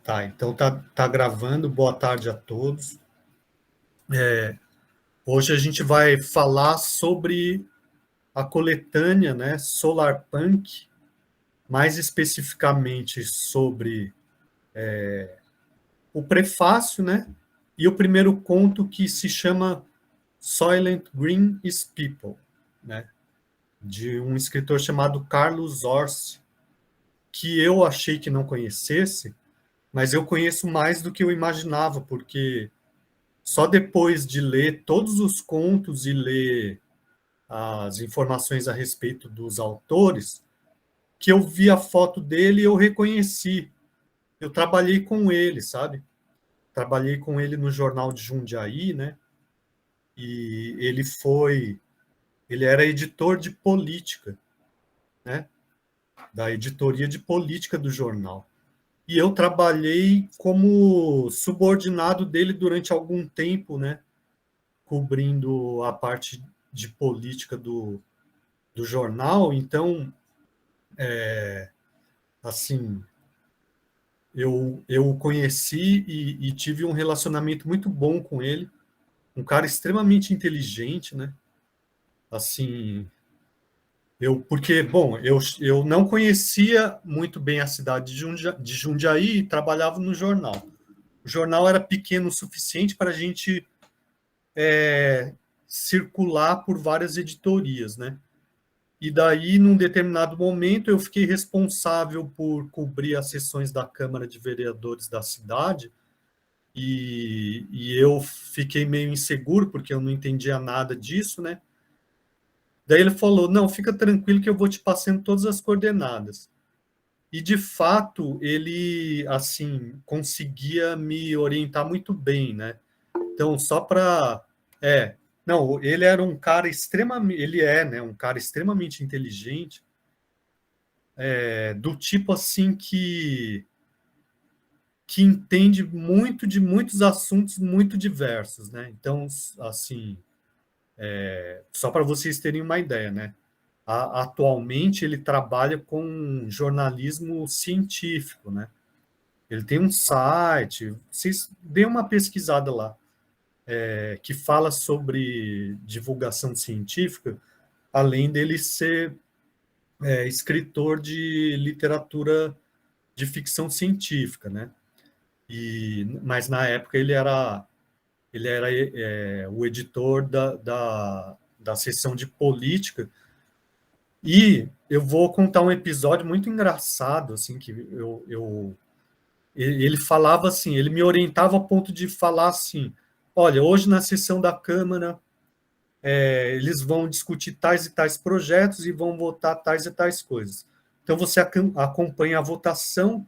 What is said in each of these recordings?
Tá, então tá gravando. Boa tarde a todos. Hoje a gente vai falar sobre a coletânea, né, Solarpunk, mais especificamente sobre o prefácio, né, e o primeiro conto que se chama Soylent Green is People, né, de um escritor chamado Carlos Orsi, que eu achei que não conhecesse, mas eu conheço mais do que eu imaginava, porque só depois de ler todos os contos e ler as informações a respeito dos autores, que eu vi a foto dele e eu reconheci. Eu trabalhei com ele, sabe? Trabalhei com ele no jornal de Jundiaí, né? E ele era editor de política, né? Da editoria de política do jornal. E eu trabalhei como subordinado dele durante algum tempo, né? Cobrindo a parte de política do jornal. Então, assim, eu o conheci e tive um relacionamento muito bom com ele, um cara extremamente inteligente, né? Assim, porque, bom, eu não conhecia muito bem a cidade de Jundiaí e trabalhava no jornal. O jornal era pequeno o suficiente para a gente circular por várias editorias, né? E daí, num determinado momento, eu fiquei responsável por cobrir as sessões da Câmara de Vereadores da cidade, e eu fiquei meio inseguro, porque eu não entendia nada disso, né? Daí ele falou, não, fica tranquilo que eu vou te passando todas as coordenadas. E, de fato, ele, assim, conseguia me orientar muito bem, né? Então, só para... não, ele era um cara extremamente... Ele é, né? Um cara extremamente inteligente, do tipo, assim, que entende muito de muitos assuntos muito diversos, né? Então, assim, só para vocês terem uma ideia, né? Atualmente ele trabalha com jornalismo científico, né? Ele tem um site, vocês deem uma pesquisada lá, que fala sobre divulgação científica, além dele ser escritor de literatura de ficção científica, né? Mas na época ele era o editor da seção de política. E eu vou contar um episódio muito engraçado, assim, que ele falava assim, ele me orientava a ponto de falar assim, olha, hoje na sessão da Câmara eles vão discutir tais e tais projetos e vão votar tais e tais coisas. Então você acompanha a votação,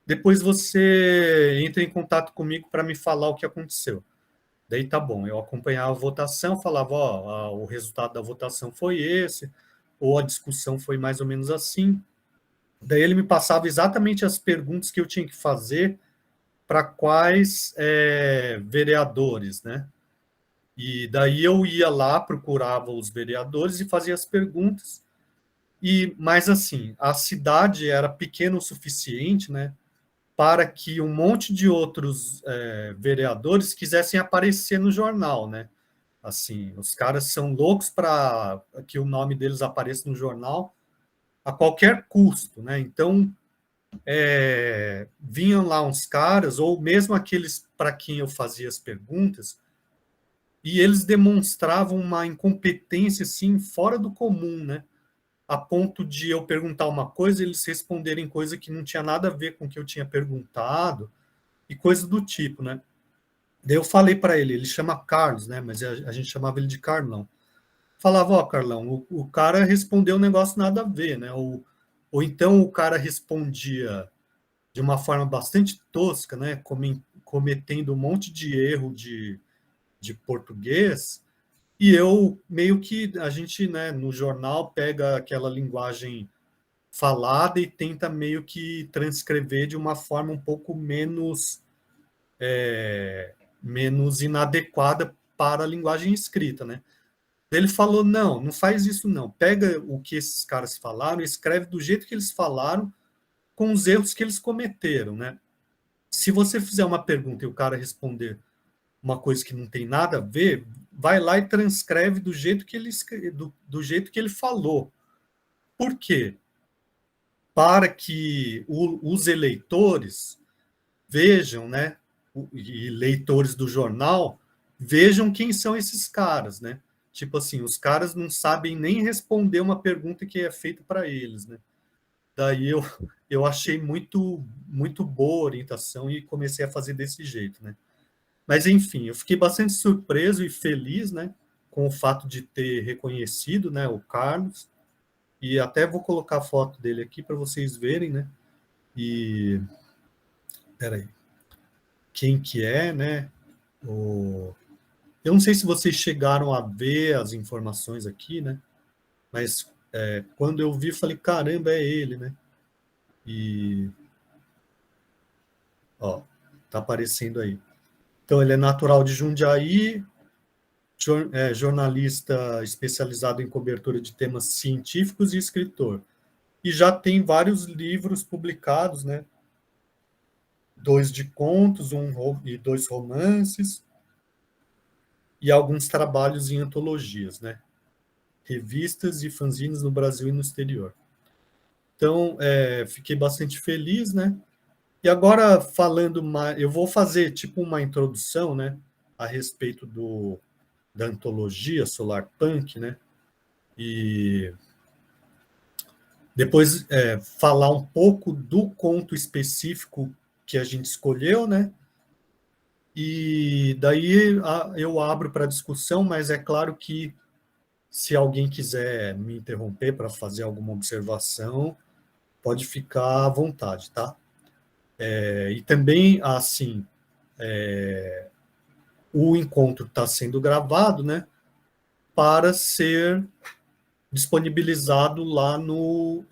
depois você entra em contato comigo para me falar o que aconteceu. Daí tá bom, eu acompanhava a votação, falava, ó, o resultado da votação foi esse, ou a discussão foi mais ou menos assim. Daí ele me passava exatamente as perguntas que eu tinha que fazer para quais vereadores, né? E daí eu ia lá, procurava os vereadores e fazia as perguntas. Mas assim, a cidade era pequena o suficiente, né, para que um monte de outros vereadores quisessem aparecer no jornal, né? Assim, os caras são loucos para que o nome deles apareça no jornal a qualquer custo, né? Então, vinham lá uns caras, ou mesmo aqueles para quem eu fazia as perguntas, e eles demonstravam uma incompetência, assim, fora do comum, né? A ponto de eu perguntar uma coisa e eles responderem coisa que não tinha nada a ver com o que eu tinha perguntado, e coisa do tipo, né? Daí eu falei para ele chama Carlos, né? Mas a gente chamava ele de Carlão. Falava, ó, Carlão, o cara respondeu um negócio nada a ver, né? Ou então o cara respondia de uma forma bastante tosca, né? Cometendo um monte de erro de português, e eu meio que a gente, né, no jornal pega aquela linguagem falada e tenta meio que transcrever de uma forma um pouco menos inadequada para a linguagem escrita, né? Ele falou, não, não faz isso não. Pega o que esses caras falaram, escreve do jeito que eles falaram, com os erros que eles cometeram, né? se você fizer uma pergunta e o cara responder uma coisa que não tem nada a ver, vai lá e transcreve do jeito que do jeito que ele falou. Por quê? Para que os eleitores vejam, né, e leitores do jornal, vejam quem são esses caras, né? Tipo assim, os caras não sabem nem responder uma pergunta que é feita para eles, né? Daí eu achei muito boa a orientação e comecei a fazer desse jeito, né? Mas enfim, eu fiquei bastante surpreso e feliz, né, com o fato de ter reconhecido, né, o Carlos, e até vou colocar a foto dele aqui para vocês verem, né? E peraí, quem que é, né? O... Eu não sei se vocês chegaram a ver as informações aqui, né? Mas quando eu vi, falei, caramba, é ele, né? E ó, tá aparecendo aí. Então ele é natural de Jundiaí, jornalista especializado em cobertura de temas científicos e escritor. E já tem vários livros publicados, né? 2 de contos, e 2 romances, e alguns trabalhos em antologias, né? Revistas e fanzines no Brasil e no exterior. Então, fiquei bastante feliz, né? E agora, falando mais, eu vou fazer tipo uma introdução, né? A respeito da antologia Solar Punk, né? E depois falar um pouco do conto específico que a gente escolheu, né? E daí eu abro para discussão, mas é claro que se alguém quiser me interromper para fazer alguma observação, pode ficar à vontade, tá? E também, assim, o encontro está sendo gravado, né? Para ser disponibilizado lá no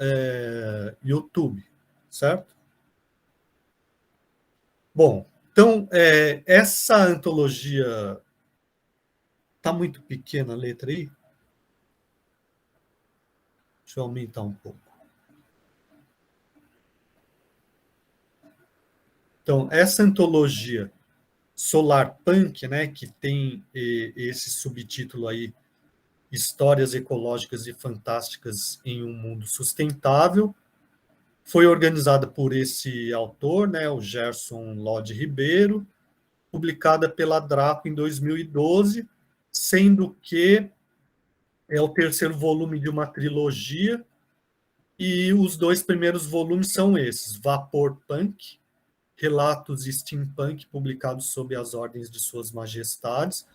YouTube, certo? Bom, então, essa antologia está muito pequena a letra aí? Deixa eu aumentar um pouco. Então, essa antologia Solar Punk, né, que tem esse subtítulo aí, Histórias Ecológicas e Fantásticas em um Mundo Sustentável, foi organizada por esse autor, né, o Gerson Lodi Ribeiro, publicada pela Draco em 2012, sendo que é o terceiro volume de uma trilogia, e os 2 primeiros volumes são esses, Vapor Punk, Relatos Steampunk publicados sob as ordens de Suas Majestades,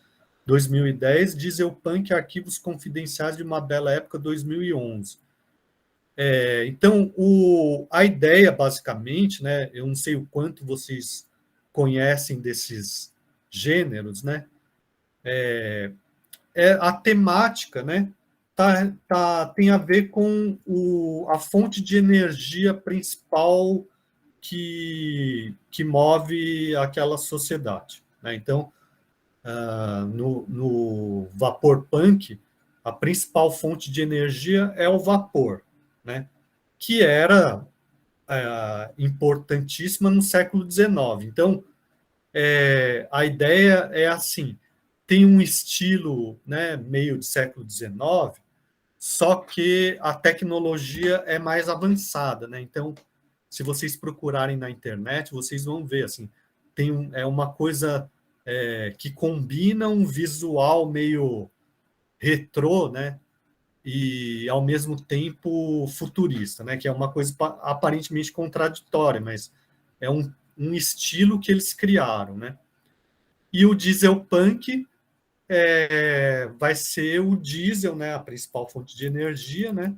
2010, Dieselpunk Arquivos Confidenciais de uma Bela Época, 2011. Então, a ideia, basicamente, né, eu não sei o quanto vocês conhecem desses gêneros, né, a temática, né, tem a ver com a fonte de energia principal que move aquela sociedade, né? Então, no vapor punk, a principal fonte de energia é o vapor, né? Que era importantíssima no século XIX. Então, a ideia é assim, tem um estilo, né, meio de século XIX, só que a tecnologia é mais avançada, né? Então, se vocês procurarem na internet, vocês vão ver assim, é uma coisa que combina um visual meio retrô, né? E ao mesmo tempo futurista, né? Que é uma coisa aparentemente contraditória, mas é um estilo que eles criaram, né? E o diesel punk vai ser o diesel, né? A principal fonte de energia, né?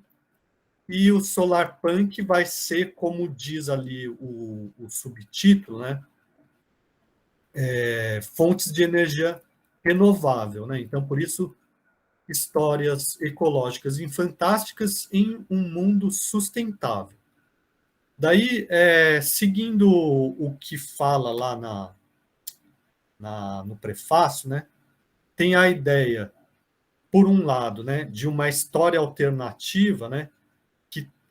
E o solar punk vai ser, como diz ali o subtítulo, né? Fontes de energia renovável, né? Então, por isso, histórias ecológicas e fantásticas em um mundo sustentável. Daí, seguindo o que fala lá no prefácio, né? Tem a ideia, por um lado, né, de uma história alternativa, né?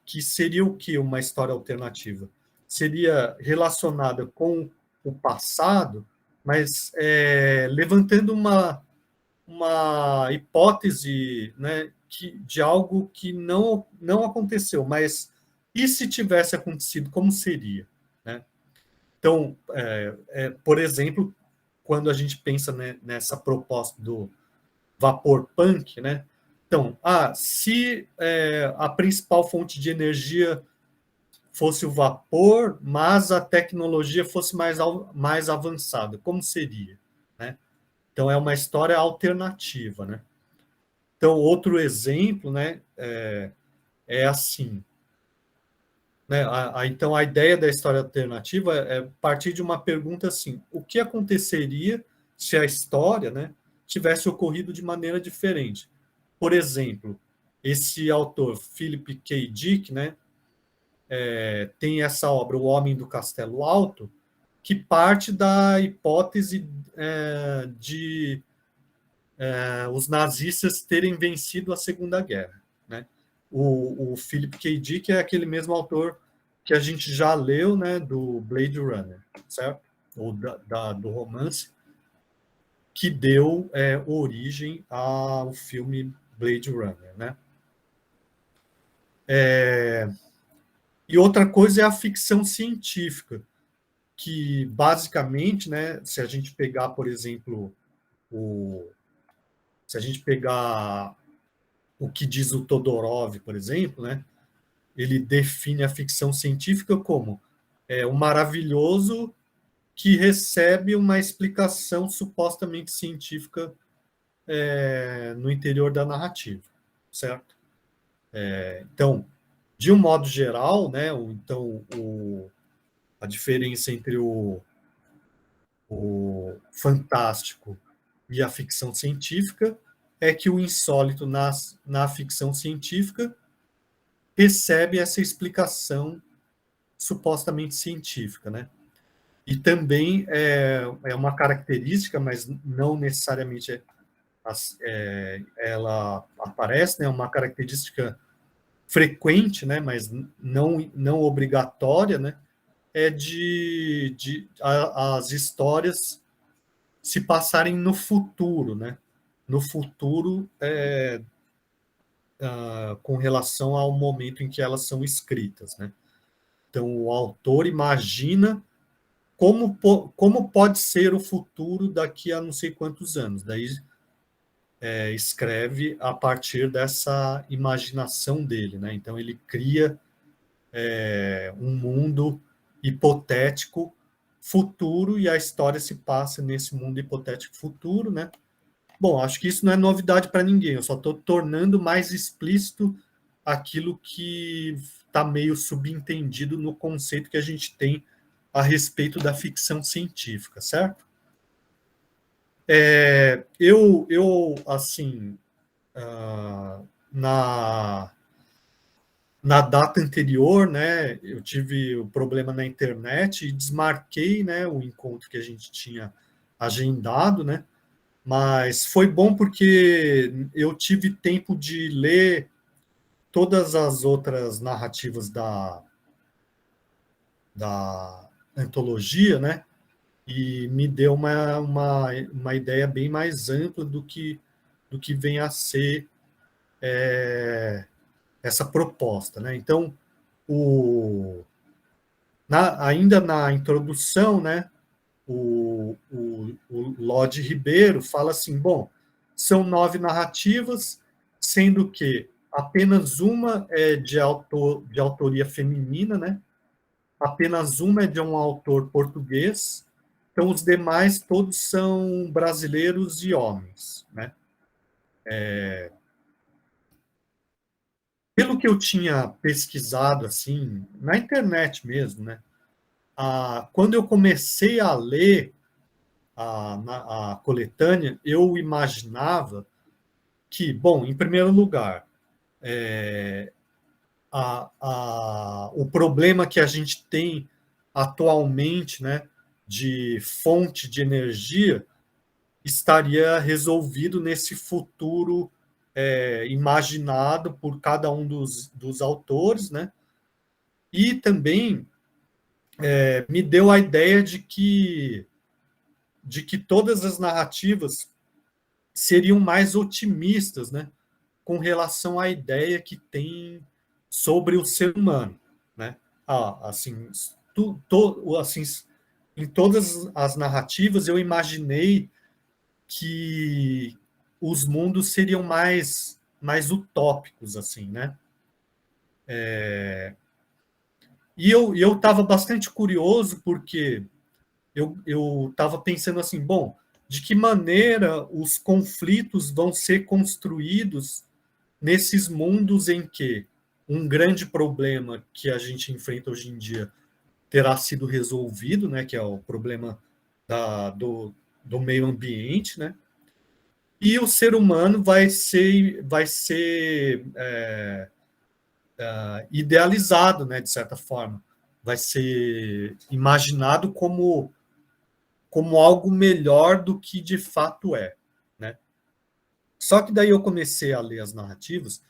Que seria o que uma história alternativa? Seria relacionada com o passado, mas levantando uma hipótese, né, de algo que não aconteceu, mas e se tivesse acontecido, como seria? Né? Então, por exemplo, quando a gente pensa, né, nessa proposta do vapor punk, né? Então, se a principal fonte de energia fosse o vapor, mas a tecnologia fosse mais avançada, como seria? Né? Então, é uma história alternativa. Né? Então, outro exemplo, né, assim. Né? Então, a ideia da história alternativa é partir de uma pergunta assim: o que aconteceria se a história, né, tivesse ocorrido de maneira diferente? Por exemplo, esse autor, Philip K. Dick, né, tem essa obra, O Homem do Castelo Alto, que parte da hipótese de os nazistas terem vencido a Segunda Guerra. Né? O Philip K. Dick é aquele mesmo autor que a gente já leu, né, do Blade Runner, certo? Ou do romance, que deu origem ao filme Blade Runner. Né? E outra coisa é a ficção científica, que basicamente, né, se a gente pegar, por exemplo, se a gente pegar o que diz o Todorov, por exemplo, né, ele define a ficção científica como o maravilhoso que recebe uma explicação supostamente científica no interior da narrativa, certo? Então, de um modo geral, né, a diferença entre o fantástico e a ficção científica é que o insólito na ficção científica recebe essa explicação supostamente científica, né? E também é uma característica, mas não necessariamente ela aparece, né? Uma característica frequente, né? Mas não obrigatória, né? É as histórias se passarem no futuro, né? No futuro, com relação ao momento em que elas são escritas, né? Então, o autor imagina como pode ser o futuro daqui a não sei quantos anos. Daí escreve a partir dessa imaginação dele, né? Então, ele cria um mundo hipotético futuro e a história se passa nesse mundo hipotético futuro, né? Bom, acho que isso não é novidade para ninguém, eu só estou tornando mais explícito aquilo que está meio subentendido no conceito que a gente tem a respeito da ficção científica, certo? Assim, na data anterior, né, eu tive o problema na internet e desmarquei, né, o encontro que a gente tinha agendado, né, mas foi bom porque eu tive tempo de ler todas as outras narrativas da antologia, né, e me deu uma ideia bem mais ampla do que vem a ser essa proposta. Né? Então, ainda na introdução, né, o Lodi Ribeiro fala assim, bom, são 9 narrativas, sendo que apenas uma é de autoria feminina, né? Apenas uma é de um autor português, então os demais todos são brasileiros e homens. Né? Pelo que eu tinha pesquisado, assim, na internet mesmo, né? Quando eu comecei a ler a coletânea, eu imaginava que, bom, em primeiro lugar, o problema que a gente tem atualmente, né, de fonte de energia, estaria resolvido nesse futuro imaginado por cada um dos autores, né? E também me deu a ideia de que todas as narrativas seriam mais otimistas, né, com relação à ideia que tem sobre o ser humano, né? Assim, assim, em todas as narrativas eu imaginei que os mundos seriam mais utópicos, assim, né? E eu estava bastante curioso porque eu estava pensando assim, bom, de que maneira os conflitos vão ser construídos nesses mundos em que um grande problema que a gente enfrenta hoje em dia terá sido resolvido, né, que é o problema do meio ambiente, né, e o ser humano vai ser idealizado, né, de certa forma, vai ser imaginado como algo melhor do que de fato é, né? Só que daí eu comecei a ler as narrativas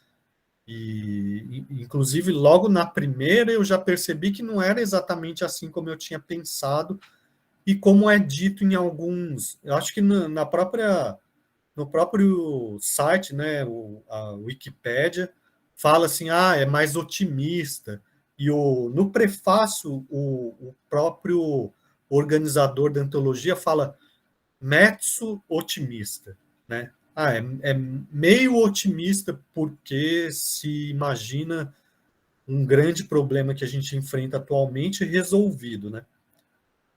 inclusive, logo na primeira eu já percebi que não era exatamente assim como eu tinha pensado e como é dito em alguns, eu acho que no próprio site, né, a Wikipédia fala assim, é mais otimista. E no prefácio, o próprio organizador da antologia fala mezzo otimista, né? É meio otimista porque se imagina um grande problema que a gente enfrenta atualmente resolvido, né?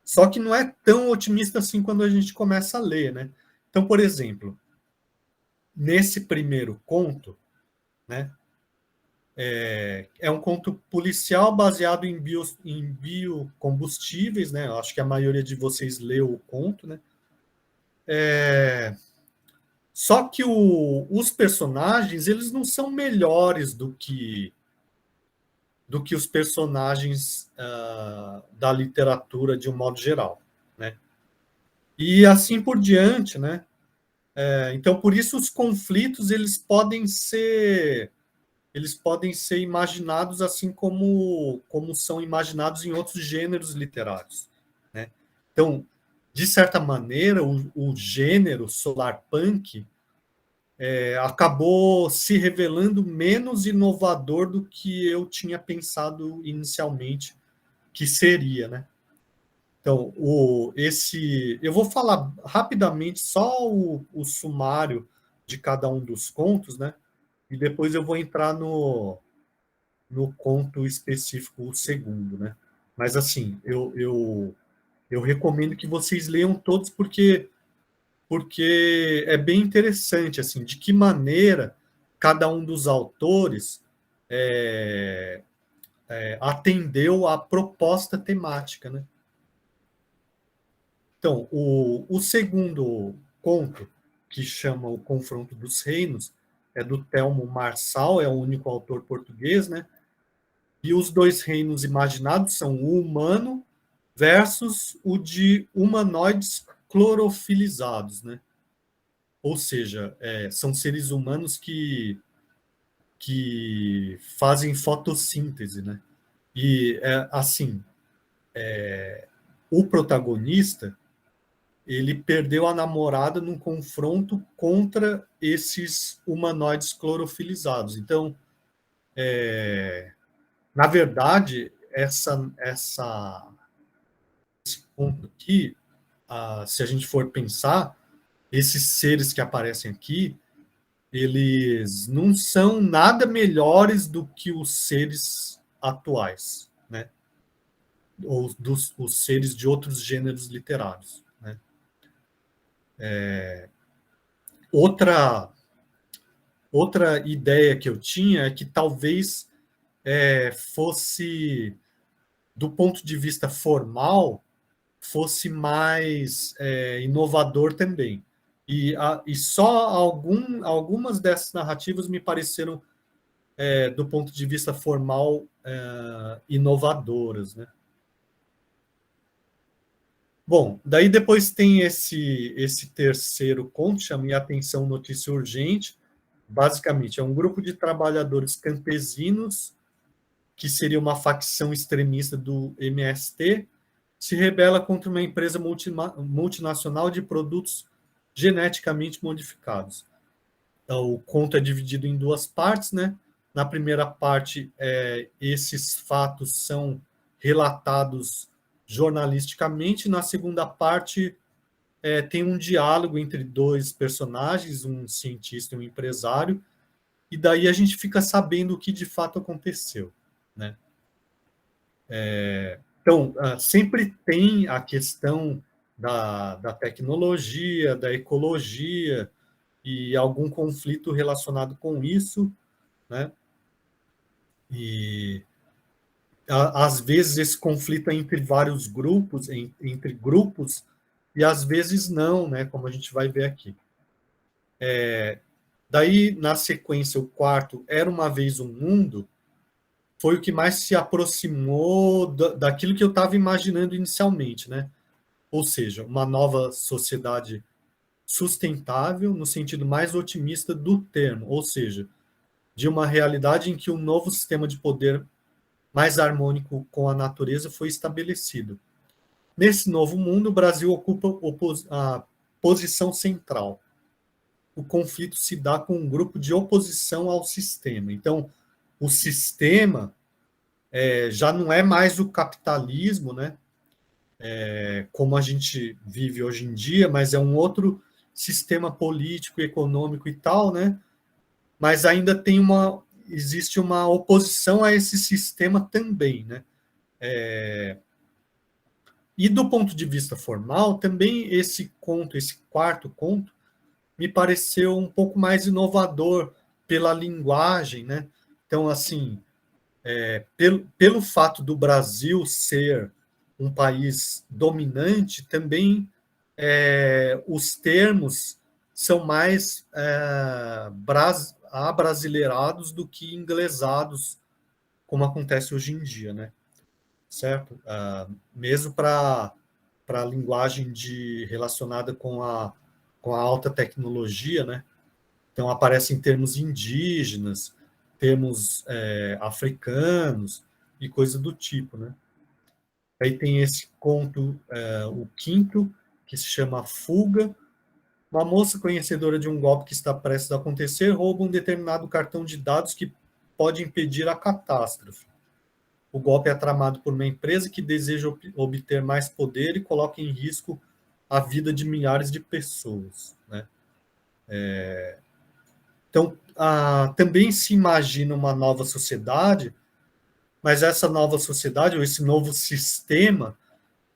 Só que não é tão otimista assim quando a gente começa a ler, né? Então, por exemplo, nesse primeiro conto, né? É um conto policial baseado em biocombustíveis, né? Eu acho que a maioria de vocês leu o conto, né? Só que os personagens, eles não são melhores do que os personagens da literatura de um modo geral, né? E assim por diante, né? Então, por isso os conflitos eles podem ser imaginados assim como são imaginados em outros gêneros literários, né? Então, de certa maneira, o gênero solarpunk acabou se revelando menos inovador do que eu tinha pensado inicialmente que seria, né? Então, eu vou falar rapidamente só o sumário de cada um dos contos, né? E depois eu vou entrar no conto específico, o segundo, né? Mas, assim, eu recomendo que vocês leiam todos porque é bem interessante, assim, de que maneira cada um dos autores atendeu à proposta temática, né? Então, o segundo conto, que chama O Confronto dos Reinos, é do Telmo Marçal, é o único autor português, né? E os dois reinos imaginados são o humano versus o de humanoides clorofilizados, né? Ou seja, são seres humanos que fazem fotossíntese, né? E, assim, o protagonista, ele perdeu a namorada num confronto contra esses humanoides clorofilizados. Então, na verdade, esse ponto aqui, se a gente for pensar, esses seres que aparecem aqui, eles não são nada melhores do que os seres atuais, né? Ou os seres de outros gêneros literários, né? Outra outra ideia que eu tinha é que talvez fosse, do ponto de vista formal, fosse mais inovador também. E só algumas dessas narrativas me pareceram, do ponto de vista formal, inovadoras, né? Bom, daí depois tem esse terceiro conto, chama Minha Atenção, Notícia Urgente. Basicamente, é um grupo de trabalhadores campesinos que seria uma facção extremista do MST, se rebela contra uma empresa multinacional de produtos geneticamente modificados. Então, o conto é dividido em duas partes, né? Na primeira parte, esses fatos são relatados jornalisticamente. Na segunda parte, tem um diálogo entre dois personagens, um cientista e um empresário, e daí a gente fica sabendo o que de fato aconteceu, né? Então, sempre tem a questão da tecnologia, da ecologia e algum conflito relacionado com isso, né? E às vezes esse conflito é entre vários grupos, entre grupos, e às vezes não, né? Como a gente vai ver aqui. Daí, na sequência, o quarto, Era Uma Vez um Mundo, foi o que mais se aproximou daquilo que eu estava imaginando inicialmente, né? Ou seja, uma nova sociedade sustentável no sentido mais otimista do termo, ou seja, de uma realidade em que um novo sistema de poder mais harmônico com a natureza foi estabelecido. Nesse novo mundo, o Brasil ocupa a posição central. O conflito se dá com um grupo de oposição ao sistema. Então, o sistema já não é mais o capitalismo, né? Como a gente vive hoje em dia, mas é um outro sistema político, econômico e tal, né? Mas ainda existe uma oposição a esse sistema também, né? E do ponto de vista formal, também esse quarto conto, me pareceu um pouco mais inovador pela linguagem, né? Então, assim, pelo fato do Brasil ser um país dominante, também os termos são mais abrasileirados do que inglesados, como acontece hoje em dia, né? Certo? Mesmo para a linguagem relacionada com a alta tecnologia, né? Então, aparecem termos indígenas, termos africanos e coisa do tipo, né? Aí tem esse conto, o quinto, que se chama Fuga. Uma moça conhecedora de um golpe que está prestes a acontecer rouba um determinado cartão de dados que pode impedir a catástrofe. O golpe é tramado por uma empresa que deseja obter mais poder e coloca em risco a vida de milhares de pessoas, né? Então, também se imagina uma nova sociedade, mas essa nova sociedade, ou esse novo sistema,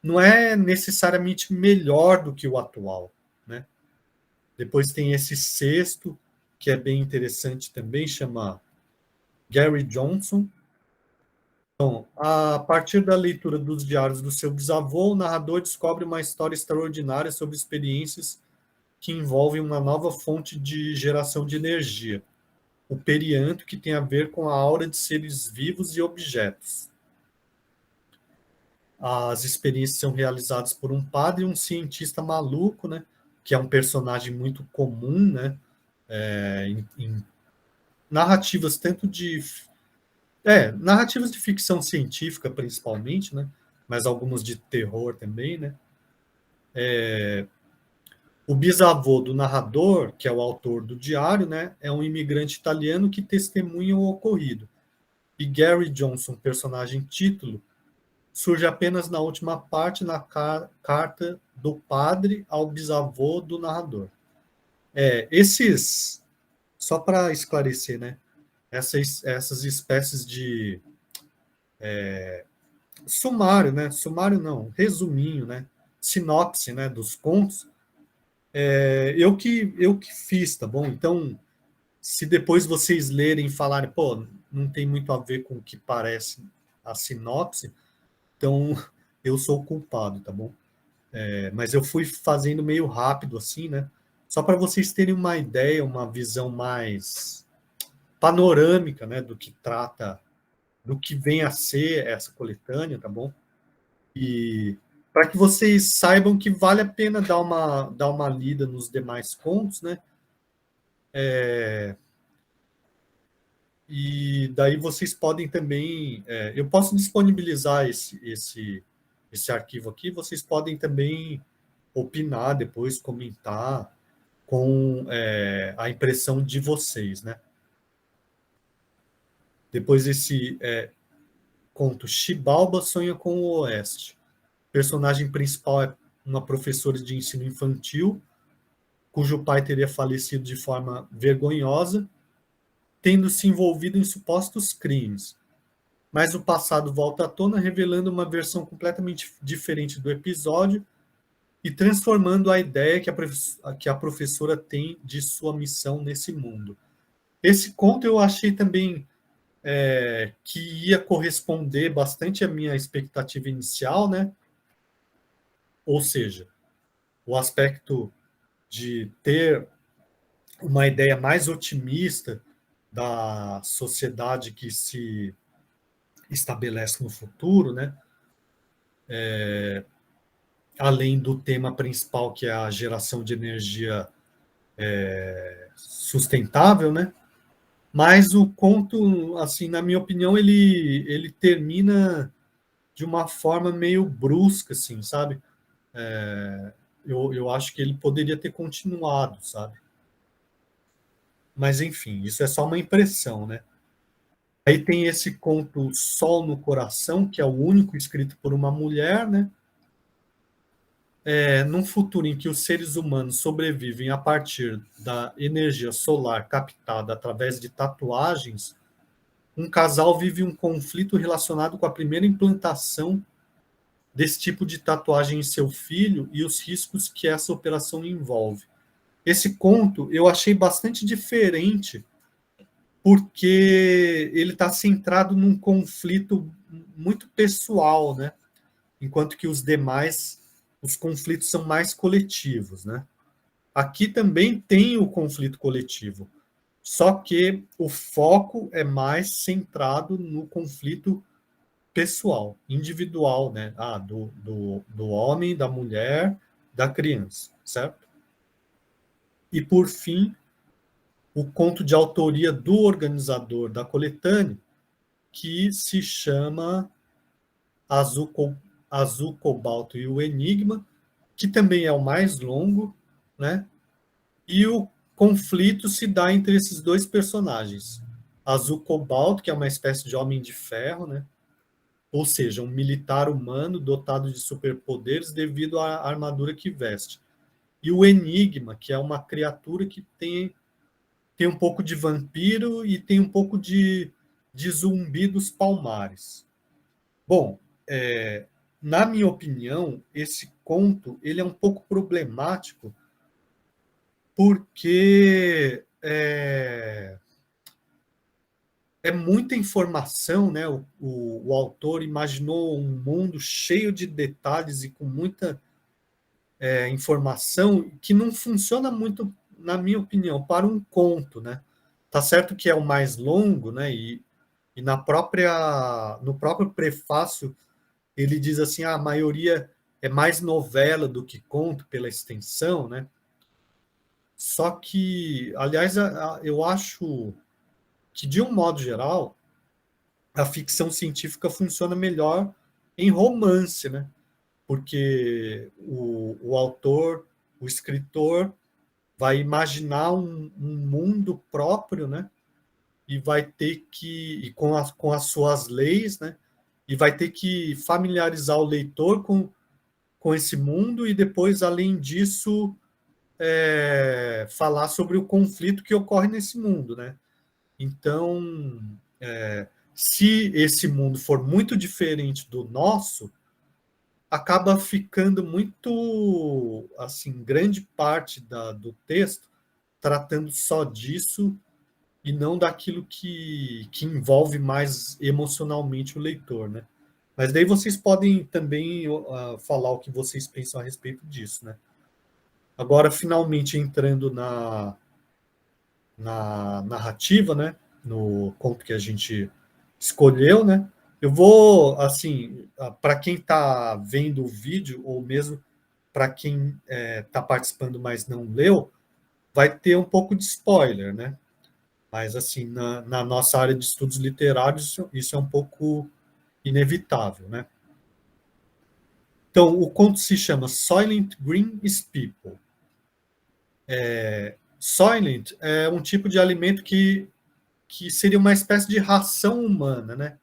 não é necessariamente melhor do que o atual, né? Depois tem esse sexto, que é bem interessante também, chama Gary Johnson. Então, a partir da leitura dos diários do seu bisavô, o narrador descobre uma história extraordinária sobre experiências que envolvem uma nova fonte de geração de energia, o perianto, que tem a ver com a aura de seres vivos e objetos. As experiências são realizadas por um padre e um cientista maluco, né, que é um personagem muito comum, né, em narrativas tanto narrativas de ficção científica, principalmente, né, mas algumas de terror também, né. O bisavô do narrador, que é o autor do diário, né, é um imigrante italiano que testemunha o ocorrido. E Gary Johnson, personagem título, surge apenas na última parte, na carta do padre ao bisavô do narrador. Só para esclarecer, né, essas espécies de sumário, né, sumário não, resuminho, né, sinopse, né, dos contos, eu que fiz, tá bom? Então, se depois vocês lerem e falarem, pô, não tem muito a ver com o que parece a sinopse, então eu sou o culpado, tá bom? Mas eu fui fazendo meio rápido assim, né? Só para vocês terem uma ideia, uma visão mais panorâmica, né, do que trata, do que vem a ser essa coletânea, tá bom? E para que vocês saibam que vale a pena dar uma lida nos demais contos, né? E daí vocês podem também... eu posso disponibilizar esse arquivo aqui, vocês podem também opinar depois, comentar com a impressão de vocês, né? Depois esse conto, Xibalba sonha com o Oeste. O personagem principal é uma professora de ensino infantil, cujo pai teria falecido de forma vergonhosa, tendo se envolvido em supostos crimes. Mas o passado volta à tona, revelando uma versão completamente diferente do episódio e transformando a ideia que a professora tem de sua missão nesse mundo. Esse conto eu achei também que ia corresponder bastante à minha expectativa inicial, né? Ou seja, o aspecto de ter uma ideia mais otimista da sociedade que se estabelece no futuro, né? Além do tema principal, que é a geração de energia sustentável, né? Mas o conto, assim, na minha opinião, ele termina de uma forma meio brusca, assim, sabe? Eu acho que ele poderia ter continuado, sabe? Mas, enfim, isso é só uma impressão, né? Aí tem esse conto Sol no Coração, que é o único escrito por uma mulher, né? Num futuro em que os seres humanos sobrevivem a partir da energia solar captada através de tatuagens, um casal vive um conflito relacionado com a primeira implantação desse tipo de tatuagem em seu filho e os riscos que essa operação envolve. Esse conto eu achei bastante diferente, porque ele está centrado num conflito muito pessoal, né? Enquanto que os demais, os conflitos são mais coletivos, né? Aqui também tem o conflito coletivo, só que o foco é mais centrado no conflito pessoal, individual, né? Do homem, da mulher, da criança, certo? E, por fim, o conto de autoria do organizador da coletânea, que se chama Azul, Azul Cobalto e o Enigma, que também é o mais longo, né? E o conflito se dá entre esses dois personagens. Azul Cobalto, que é uma espécie de homem de ferro, né? Ou seja, um militar humano dotado de superpoderes devido à armadura que veste. E o Enigma, que é uma criatura que tem um pouco de vampiro e tem um pouco de zumbi dos palmares. Bom, na minha opinião, esse conto ele é um pouco problemático porque é muita informação, né? O autor imaginou um mundo cheio de detalhes e com muita informação que não funciona muito, na minha opinião, para um conto, né? Tá certo que é o mais longo, né? E no próprio prefácio ele diz assim, a maioria é mais novela do que conto pela extensão, né? Só que, aliás, eu acho que, de um modo geral, a ficção científica funciona melhor em romance, né? Porque o autor, o escritor, vai imaginar um mundo próprio, né? E vai ter que, com as suas leis, né? E vai ter que familiarizar o leitor com esse mundo e depois, além disso, falar sobre o conflito que ocorre nesse mundo, né? Então, se esse mundo for muito diferente do nosso, acaba ficando muito, assim, grande parte do texto tratando só disso e não daquilo que envolve mais emocionalmente o leitor, né? Mas daí vocês podem também falar o que vocês pensam a respeito disso, né? Agora, finalmente, entrando na narrativa, né? No conto que a gente escolheu, né? Eu vou, assim, para quem está vendo o vídeo, ou mesmo para quem está participando, mas não leu, vai ter um pouco de spoiler, né? Mas, assim, na nossa área de estudos literários, isso é um pouco inevitável, né? Então, o conto se chama Soylent Green is People. Soylent é um tipo de alimento que seria uma espécie de ração humana, né?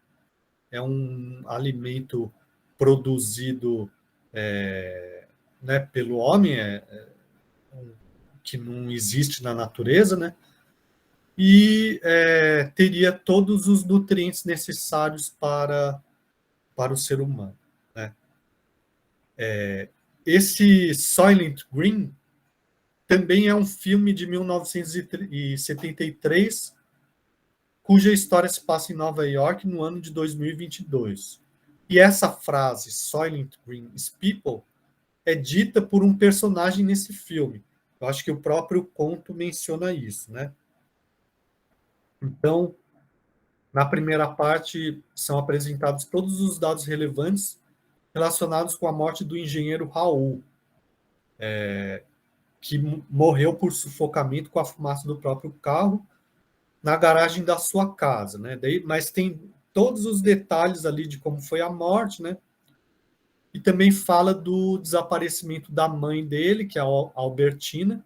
É um alimento produzido né, pelo homem, que não existe na natureza, né? E teria todos os nutrientes necessários para o ser humano, né? Esse Soylent Green também é um filme de 1973, cuja história se passa em Nova York no ano de 2022. E essa frase, Soylent Green is People, é dita por um personagem nesse filme. Eu acho que o próprio conto menciona isso, né? Então, na primeira parte, são apresentados todos os dados relevantes relacionados com a morte do engenheiro Raul, que morreu por sufocamento com a fumaça do próprio carro na garagem da sua casa, né? Mas tem todos os detalhes ali de como foi a morte, né? E também fala do desaparecimento da mãe dele, que é a Albertina,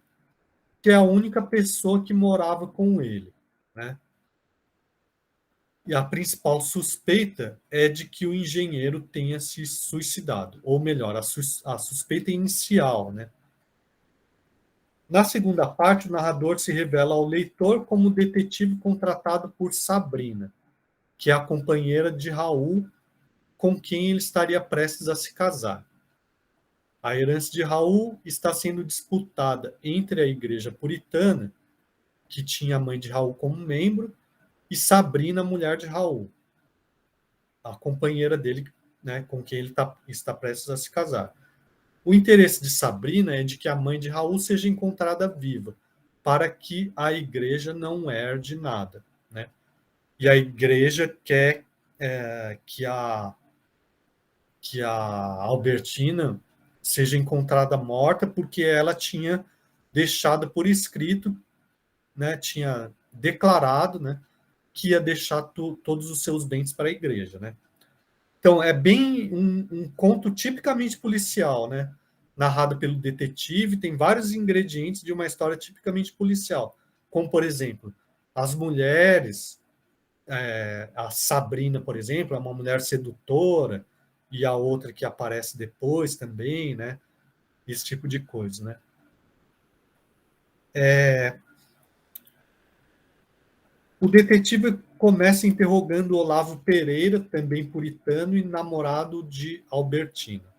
que é a única pessoa que morava com ele, né? E a principal suspeita é de que o engenheiro tenha se suicidado, ou melhor, a suspeita inicial, né? Na segunda parte, o narrador se revela ao leitor como detetive contratado por Sabrina, que é a companheira de Raul, com quem ele estaria prestes a se casar. A herança de Raul está sendo disputada entre a igreja puritana, que tinha a mãe de Raul como membro, e Sabrina, mulher de Raul, a companheira dele, né, com quem ele está prestes a se casar. O interesse de Sabrina é de que a mãe de Raul seja encontrada viva, para que a igreja não herde nada, né? E a igreja quer que a Albertina seja encontrada morta porque ela tinha deixado por escrito, né, tinha declarado, né, que ia deixar todos os seus bens para a igreja, né? Então é bem um conto tipicamente policial, né? Narrado pelo detetive, tem vários ingredientes de uma história tipicamente policial, como por exemplo, as mulheres, a Sabrina, por exemplo, é uma mulher sedutora, e a outra que aparece depois também, né? Esse tipo de coisa, né? O detetive começa interrogando Olavo Pereira, também puritano e namorado de Albertina.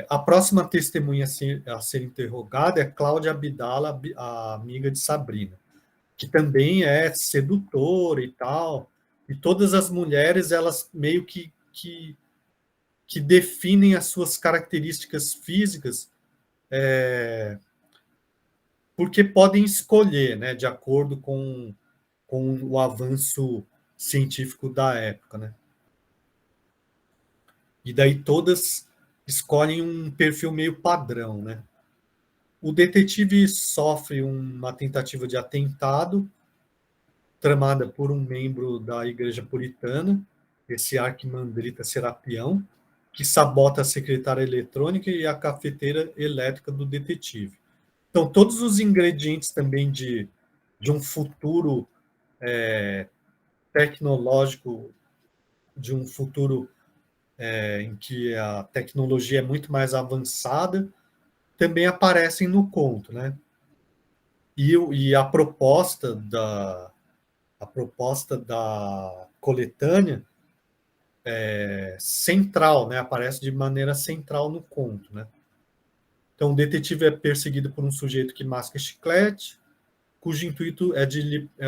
A próxima testemunha a ser interrogada é Cláudia Abdala, a amiga de Sabrina, que também é sedutora e tal. E todas as mulheres, elas meio que definem as suas características físicas porque podem escolher, né, de acordo com o avanço científico da época, né? E daí todas escolhem um perfil meio padrão, né? O detetive sofre uma tentativa de atentado tramada por um membro da igreja puritana, esse arquimandrita Serapião, que sabota a secretária eletrônica e a cafeteira elétrica do detetive. Então, todos os ingredientes também de um futuro tecnológico, de um futuro em que a tecnologia é muito mais avançada, também aparecem no conto, né? E a proposta da coletânea é central, né? Aparece de maneira central no conto, né? Então, o detetive é perseguido por um sujeito que masca chiclete, cujo intuito é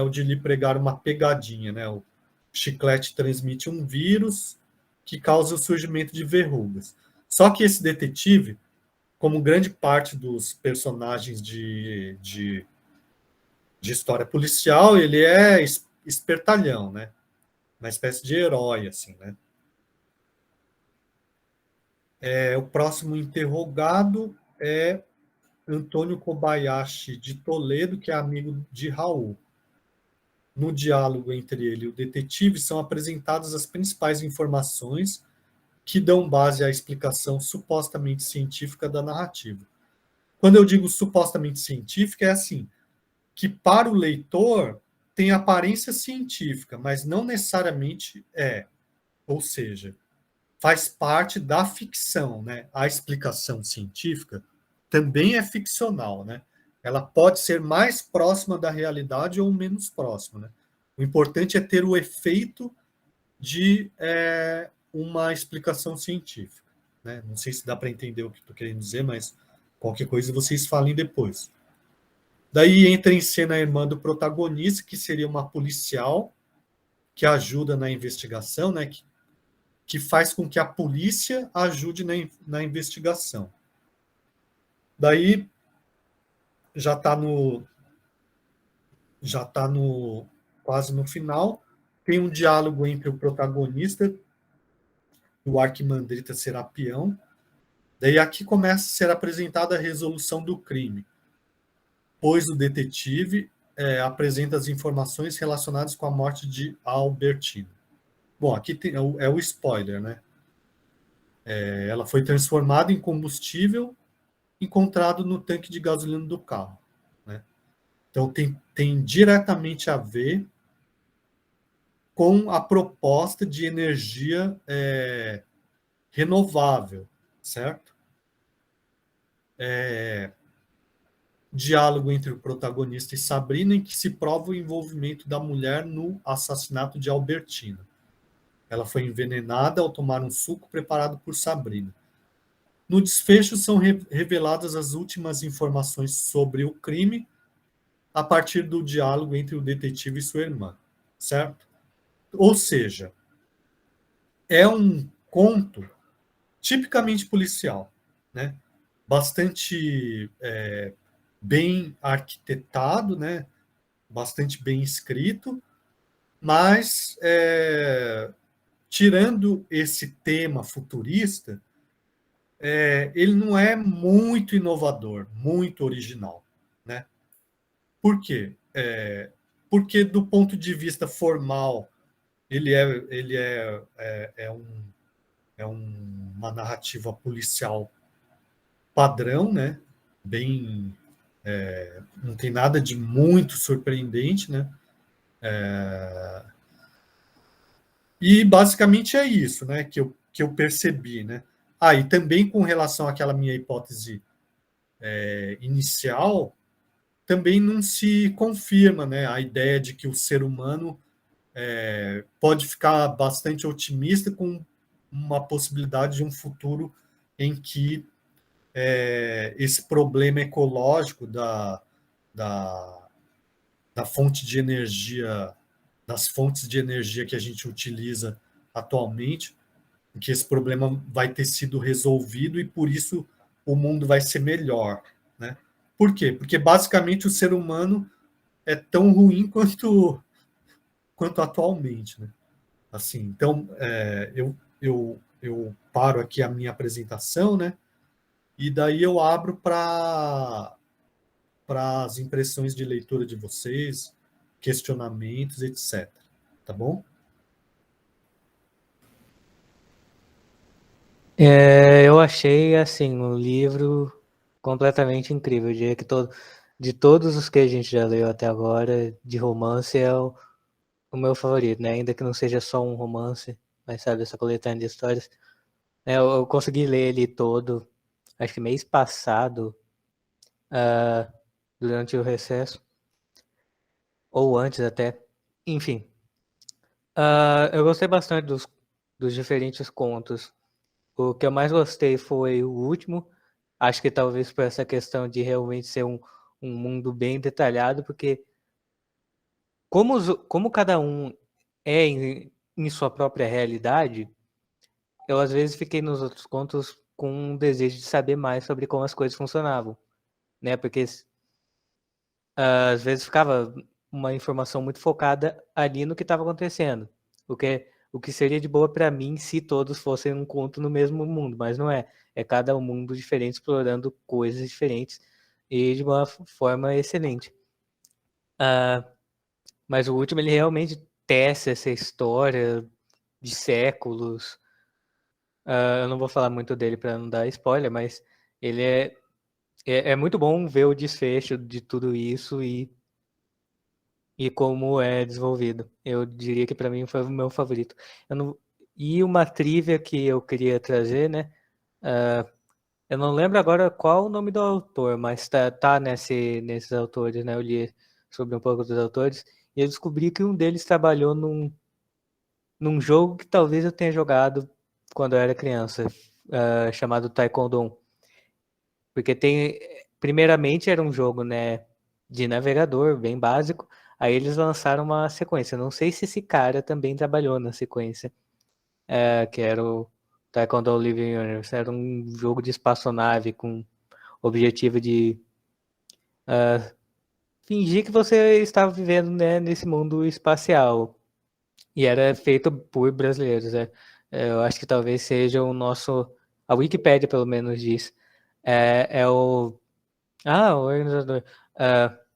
o de lhe pregar uma pegadinha, né? O chiclete transmite um vírus que causa o surgimento de verrugas. Só que esse detetive, como grande parte dos personagens de história policial, ele é espertalhão, né? Uma espécie de herói, assim, né? O próximo interrogado é Antônio Kobayashi de Toledo, que é amigo de Raul. no diálogo entre ele e o detetive, são apresentadas as principais informações que dão base à explicação supostamente científica da narrativa. Quando eu digo supostamente científica, é assim, que para o leitor tem aparência científica, mas não necessariamente é. Ou seja, faz parte da ficção, né? A explicação científica também é ficcional, né? Ela pode ser mais próxima da realidade ou menos próxima, né? O importante é ter o efeito de uma explicação científica, né? Não sei se dá para entender o que estou querendo dizer, mas qualquer coisa vocês falem depois. Daí entra em cena a irmã do protagonista, que seria uma policial que ajuda na investigação, né? Que faz com que a polícia ajude na investigação. Daí já está no quase no final. Tem um diálogo entre o protagonista e o arquimandrita Serapião. Daí aqui começa a ser apresentada a resolução do crime, pois o detetive apresenta as informações relacionadas com a morte de Albertino. Bom, aqui é o spoiler, né? Ela foi transformada em combustível encontrado no tanque de gasolina do carro, né? Então tem diretamente a ver com a proposta de energia renovável, certo? Diálogo entre o protagonista e Sabrina, em que se prova o envolvimento da mulher no assassinato de Albertina. Ela foi envenenada ao tomar um suco preparado por Sabrina. No desfecho são reveladas as últimas informações sobre o crime a partir do diálogo entre o detetive e sua irmã, certo? Ou seja, é um conto tipicamente policial, né? Bastante bem arquitetado, né? Bastante bem escrito, mas tirando esse tema futurista, ele não é muito inovador, muito original, né? Por quê? Porque do ponto de vista formal, ele é uma narrativa policial padrão, né? Bem, não tem nada de muito surpreendente, né? E basicamente é isso, né? Que eu percebi, né? E também com relação àquela minha hipótese inicial, também não se confirma, né? A ideia de que o ser humano pode ficar bastante otimista com uma possibilidade de um futuro em que esse problema ecológico da, da fonte de energia, das fontes de energia que a gente utiliza atualmente, em que esse problema vai ter sido resolvido e por isso o mundo vai ser melhor, né? Por quê? Porque basicamente o ser humano é tão ruim quanto atualmente, né? Assim, então eu paro aqui a minha apresentação, né? E daí eu abro para as impressões de leitura de vocês, questionamentos, etc. Tá bom? Eu achei, assim, o livro completamente incrível. Eu diria que de todos os que a gente já leu até agora, de romance, é o meu favorito, né? Ainda que não seja só um romance, mas sabe, essa coletânea de histórias. Eu consegui ler ele todo, acho que mês passado, durante o recesso, ou antes até. Enfim, eu gostei bastante dos diferentes contos. O que eu mais gostei foi o último. Acho que talvez por essa questão de realmente ser um mundo bem detalhado, porque como cada um é em sua própria realidade, eu às vezes fiquei nos outros contos com um desejo de saber mais sobre como as coisas funcionavam, né? Porque às vezes ficava uma informação muito focada ali no que estava acontecendo, o que seria de boa para mim se todos fossem um conto no mesmo mundo, mas não é. É cada um mundo diferente, explorando coisas diferentes e de uma forma excelente. Mas o último, ele realmente tece essa história de séculos. Eu não vou falar muito dele para não dar spoiler, mas ele é muito bom ver o desfecho de tudo isso e como é desenvolvido. Eu diria que para mim foi o meu favorito. E uma trivia que eu queria trazer, né? Eu não lembro agora qual o nome do autor, mas tá nesses autores, né? Eu li sobre um pouco dos autores e eu descobri que um deles trabalhou num jogo que talvez eu tenha jogado quando eu era criança, chamado Taekwondo. Porque primeiramente era um jogo, né, de navegador, bem básico. Aí eles lançaram uma sequência. Não sei se esse cara também trabalhou na sequência, que era o Taekwondo Living Universe. Era um jogo de espaçonave com objetivo de fingir que você estava vivendo, né, nesse mundo espacial. E era feito por brasileiros, né? Eu acho que talvez seja o nosso. A Wikipédia, pelo menos, diz. É o. O organizador.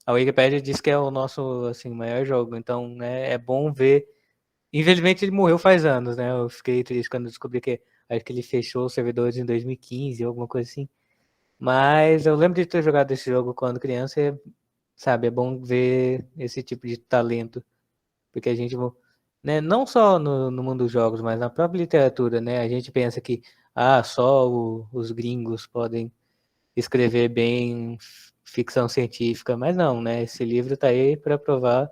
A Wikipédia diz que é o nosso assim, maior jogo. Então, né, é bom ver. Infelizmente, ele morreu faz anos, né? Eu fiquei triste quando descobri que acho que ele fechou os servidores em 2015, alguma coisa assim. Mas eu lembro de ter jogado esse jogo quando criança e, sabe, é bom ver esse tipo de talento. Porque a gente, né, não só no mundo dos jogos, mas na própria literatura, né? A gente pensa que só os gringos podem escrever bem ficção científica, mas não, né? Esse livro está aí para provar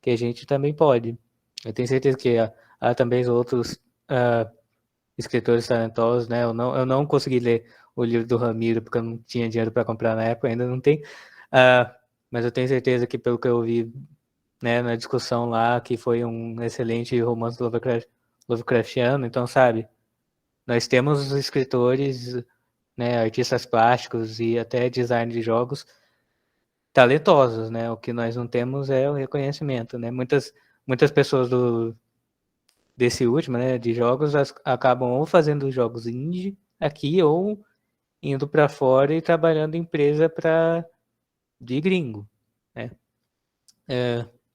que a gente também pode. Eu tenho certeza que há também outros ah, escritores talentosos, né? Eu não consegui ler o livro do Ramiro porque eu não tinha dinheiro para comprar na época, ainda não tem. Mas eu tenho certeza que pelo que eu vi, né, na discussão lá, que foi um excelente romance Lovecraftiano, então, sabe, nós temos escritores, né, artistas plásticos e até design de jogos talentosos, né, o que nós não temos é o reconhecimento, né, muitas pessoas desse último, né, de jogos, acabam ou fazendo jogos indie aqui ou indo para fora e trabalhando em empresa de gringo, né,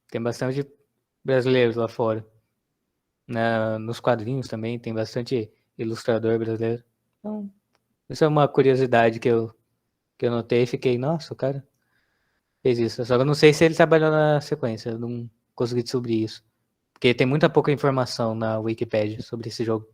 tem bastante brasileiros lá fora. Nos quadrinhos também tem bastante ilustrador brasileiro. Então, isso é uma curiosidade que eu notei e fiquei, nossa, o cara fez isso. Só que eu não sei se ele trabalhou na sequência, eu não consegui descobrir isso. Porque tem muita pouca informação na Wikipedia sobre esse jogo.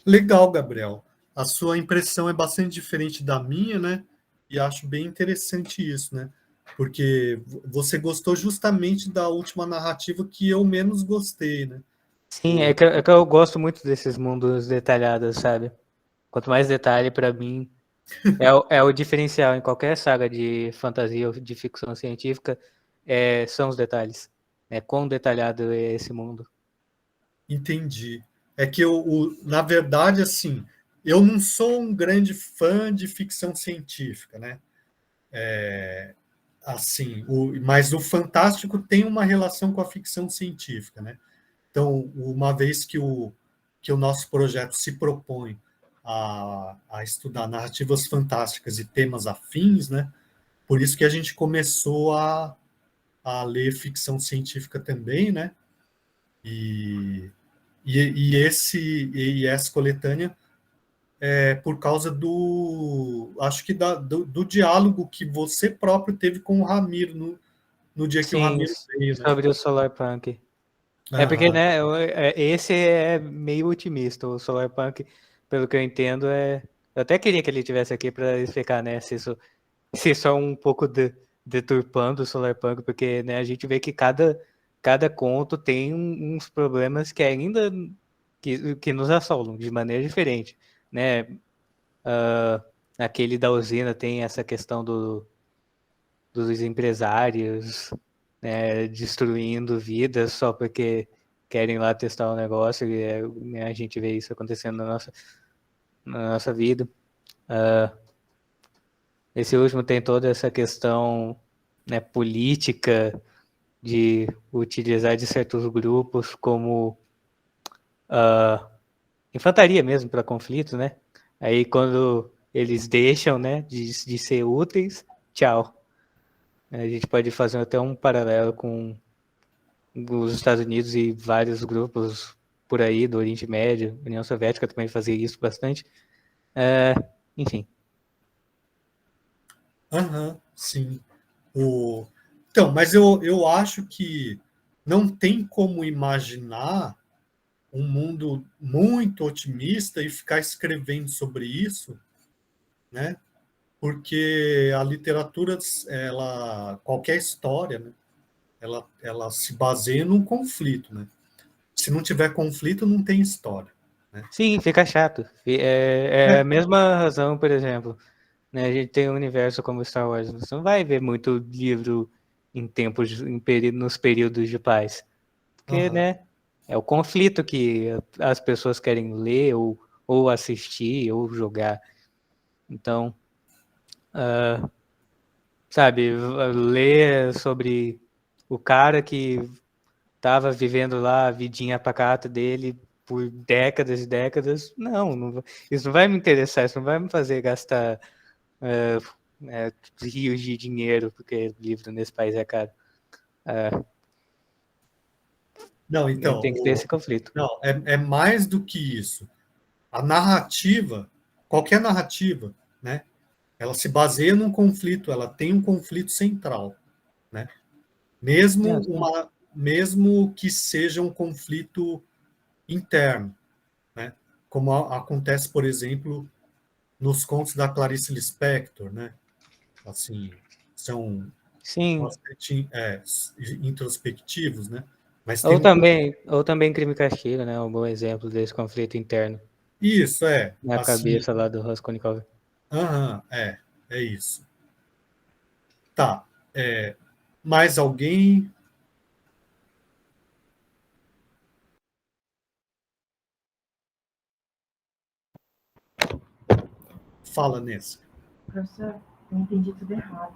Legal, Gabriel. A sua impressão é bastante diferente da minha, né? E acho bem interessante isso, né? Porque você gostou justamente da última narrativa que eu menos gostei, né? Sim, é que eu gosto muito desses mundos detalhados, sabe? Quanto mais detalhe, pra mim, é o diferencial em qualquer saga de fantasia ou de ficção científica, são os detalhes. Quão detalhado é esse mundo. Entendi. É que na verdade, assim, eu não sou um grande fã de ficção científica, né? Assim, mas o fantástico tem uma relação com a ficção científica, né? Então, uma vez que o nosso projeto se propõe a estudar narrativas fantásticas e temas afins, né? Por isso que a gente começou a ler ficção científica também, né? E, e essa coletânea por causa acho que do diálogo que você próprio teve com o Ramiro no dia que o Sim, Ramiro veio, né? sobre o Solarpunk. É porque, Aham. né, esse é meio otimista. O Solarpunk, pelo que eu entendo, eu até queria que ele tivesse aqui para explicar, né, se isso é um pouco deturpando o Solarpunk, porque, né, a gente vê que cada conto tem uns problemas que ainda que nos assolam de maneira diferente, né? Aquele da usina tem essa questão dos empresários, né, destruindo vidas só porque querem lá testar o negócio e né, a gente vê isso acontecendo na nossa vida. Esse último tem toda essa questão, né, política de utilizar de certos grupos como infantaria mesmo para conflitos, né? Aí quando eles deixam, né, de ser úteis, tchau. A gente pode fazer até um paralelo com os Estados Unidos e vários grupos por aí do Oriente Médio, a União Soviética também fazia isso bastante. Enfim. Sim. Então, mas eu acho que não tem como imaginar um mundo muito otimista e ficar escrevendo sobre isso, né? Porque a literatura, qualquer história, né? Ela se baseia num conflito, né? Se não tiver conflito, não tem história, né? Sim, fica chato. É a mesma razão, por exemplo, né, a gente tem um universo como Star Wars. Você não vai ver muito livro nos períodos de paz. Porque, Aham. né, é o conflito que as pessoas querem ler ou assistir ou jogar. Então, sabe, ler sobre o cara que estava vivendo lá a vidinha pacata dele por décadas e décadas, isso não vai me interessar, isso não vai me fazer gastar é, rios de dinheiro, porque livro nesse país é caro. Não, então, Tem que ter esse conflito. não, é mais do que isso. A narrativa, qualquer narrativa, né? Ela se baseia num conflito, ela tem um conflito central, né? Não, sim. Mesmo que seja um conflito interno, né? Como acontece, por exemplo, nos contos da Clarice Lispector, né? Assim, são Sim. bastante introspectivos, né? Mas tem Ou um também Crime e Castigo, né? Um bom exemplo desse conflito interno isso na assim, cabeça lá do Raskolnikov. é isso. Tá. Mais alguém? Fala nesse. Professor, eu entendi tudo errado.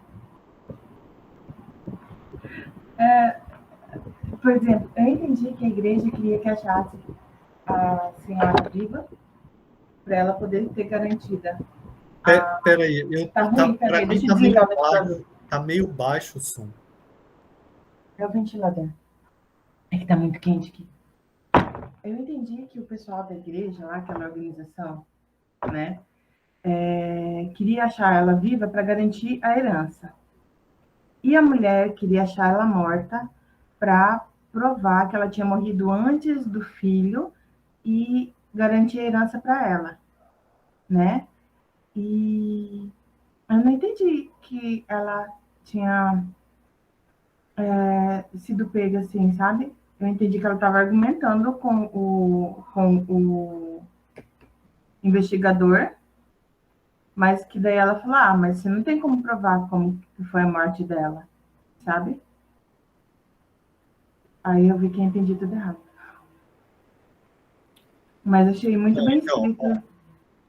Por exemplo, eu entendi que a igreja queria que achasse a senhora viva para ela poder ter garantida. Peraí, Tá ruim? para Peraí, mim deixa eu tá meio desligar o ventilador. baixo, tá meio baixo o som. É o ventilador. É que tá muito quente aqui. Eu entendi que o pessoal da igreja, lá, aquela organização, né, queria achar ela viva para garantir a herança. E a mulher queria achar ela morta para provar que ela tinha morrido antes do filho e garantir a herança para ela, né? E eu não entendi que ela tinha sido pega assim, sabe? Eu entendi que ela estava argumentando com o investigador, mas que daí ela falou, mas você não tem como provar como que foi a morte dela, sabe? Aí eu vi que eu entendi tudo errado. Mas achei muito bem Então, escrito.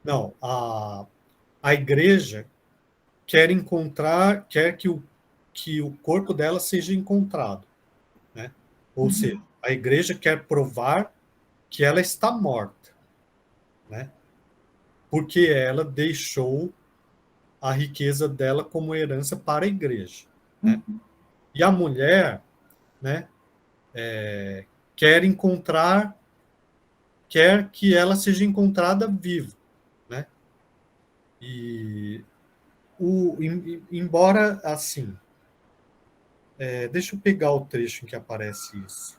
não, a igreja quer que o corpo dela seja encontrado, né? Ou seja, a igreja quer provar que ela está morta, né? Porque ela deixou a riqueza dela como herança para a igreja, né? E a mulher, né, quer encontrar, quer que ela seja encontrada viva, né? E embora assim, deixa eu pegar o trecho em que aparece isso.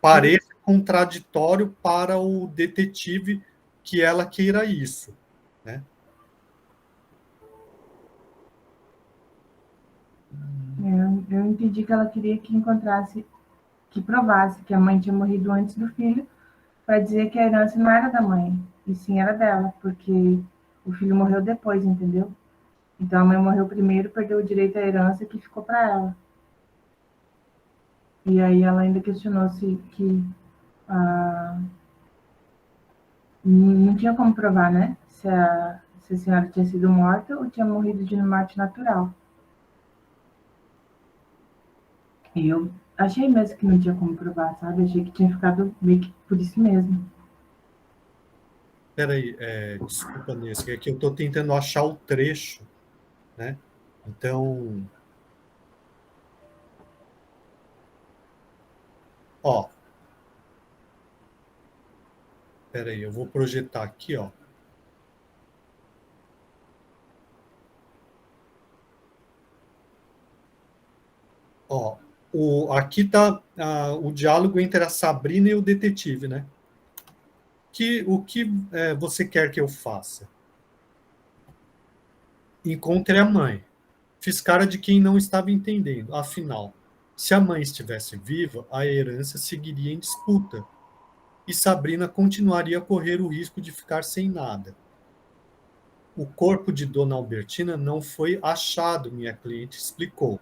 Pareça contraditório para o detetive que ela queira isso, né? Eu entendi que ela queria que encontrasse, que provasse que a mãe tinha morrido antes do filho, para dizer que a herança não era da mãe, e sim era dela, porque o filho morreu depois, entendeu? Então a mãe morreu primeiro, perdeu o direito à herança que ficou para ela. E aí ela ainda questionou se que não tinha como provar, né? Se a senhora tinha sido morta ou tinha morrido de morte natural. E eu achei mesmo que não tinha como provar, sabe? Achei que tinha ficado meio que por isso mesmo. Peraí, desculpa, Nesse, é que eu estou tentando achar o trecho, né? Então, ó, peraí, eu vou projetar aqui, ó. Ó, aqui está o diálogo entre a Sabrina e o detetive, né? O que você quer que eu faça? Encontre a mãe. Fiz cara de quem não estava entendendo. Afinal, se a mãe estivesse viva, a herança seguiria em disputa e Sabrina continuaria a correr o risco de ficar sem nada. O corpo de Dona Albertina não foi achado, minha cliente explicou.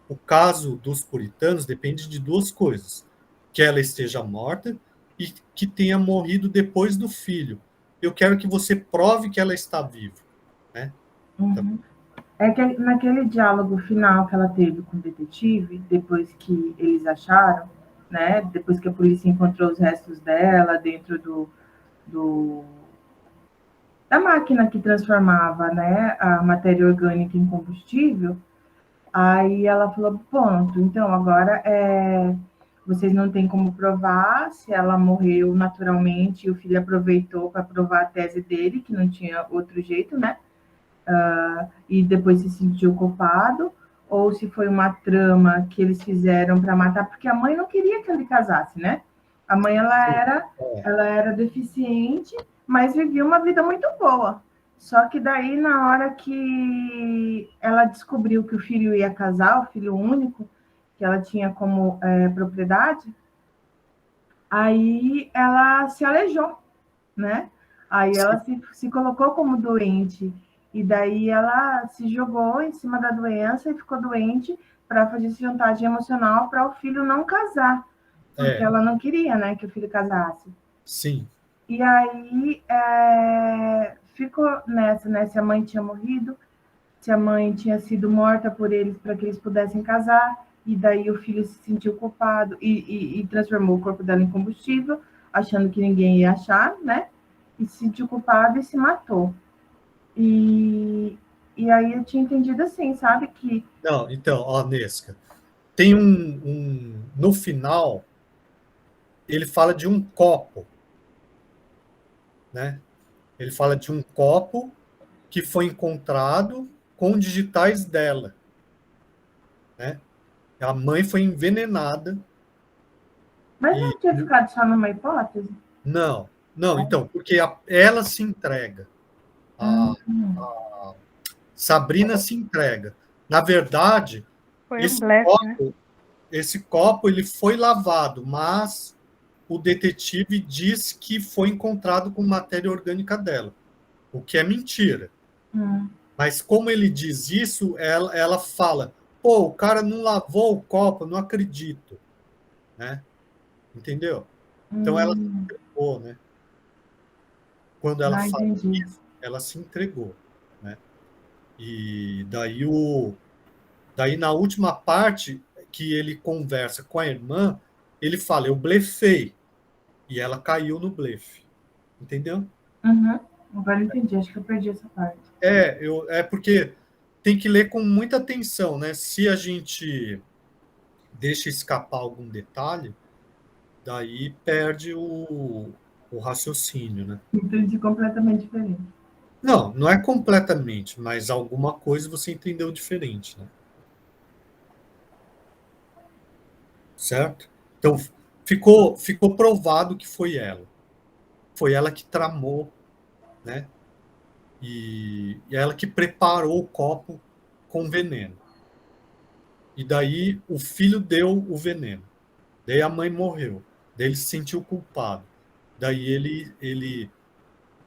O caso dos puritanos depende de duas coisas: que ela esteja morta e que tenha morrido depois do filho. Eu quero que você prove que ela está viva, né? Uhum. É que naquele diálogo final que ela teve com o detetive, depois que eles acharam, né? Depois que a polícia encontrou os restos dela dentro do da máquina que transformava, né, a matéria orgânica em combustível, aí ela falou, ponto, então agora vocês não têm como provar se ela morreu naturalmente e o filho aproveitou para provar a tese dele, que não tinha outro jeito, né? E depois se sentiu culpado, ou se foi uma trama que eles fizeram para matar, porque a mãe não queria que ele casasse, né? A mãe ela era deficiente, mas vivia uma vida muito boa. Só que daí, na hora que ela descobriu que o filho ia casar, o filho único, que ela tinha como propriedade, aí ela se aleijou, né? Aí ela se colocou como doente. E daí ela se jogou em cima da doença e ficou doente para fazer chantagem emocional para o filho não casar. Porque ela não queria, né, que o filho casasse. Sim. E aí ficou nessa, né? Se a mãe tinha morrido, se a mãe tinha sido morta por eles para que eles pudessem casar, e daí o filho se sentiu culpado e transformou o corpo dela em combustível, achando que ninguém ia achar, né? E se sentiu culpado e se matou. E aí eu tinha entendido assim, sabe? Que. Não, então, ó, Nesca, tem no final, ele fala de um copo, né? Ele fala de um copo que foi encontrado com digitais dela, né? A mãe foi envenenada Mas e não tinha ficado só numa hipótese? não, então, porque ela se entrega, a Sabrina se entrega. Na verdade, Foi um esse blefe, né? copo, esse copo ele foi lavado, mas o detetive diz que foi encontrado com matéria orgânica dela, o que é mentira. Mas como ele diz isso, ela fala: pô, o cara não lavou o copo, não acredito, né? Entendeu? Então ela se entregou, né? Quando ela Ah, fala entendi. isso, ela se entregou, né? E daí na última parte que ele conversa com a irmã, ele fala: eu blefei, e ela caiu no blefe, entendeu? Uhum. Agora eu entendi, acho que eu perdi essa parte. É porque tem que ler com muita atenção, né? Se a gente deixa escapar algum detalhe, daí perde o raciocínio, né? Entendi completamente diferente. Não, não é completamente, mas alguma coisa você entendeu diferente, né? Certo? Então, ficou provado que foi ela. Foi ela que tramou, né? E ela que preparou o copo com veneno. E daí o filho deu o veneno. Daí a mãe morreu. Daí ele se sentiu culpado. Daí ele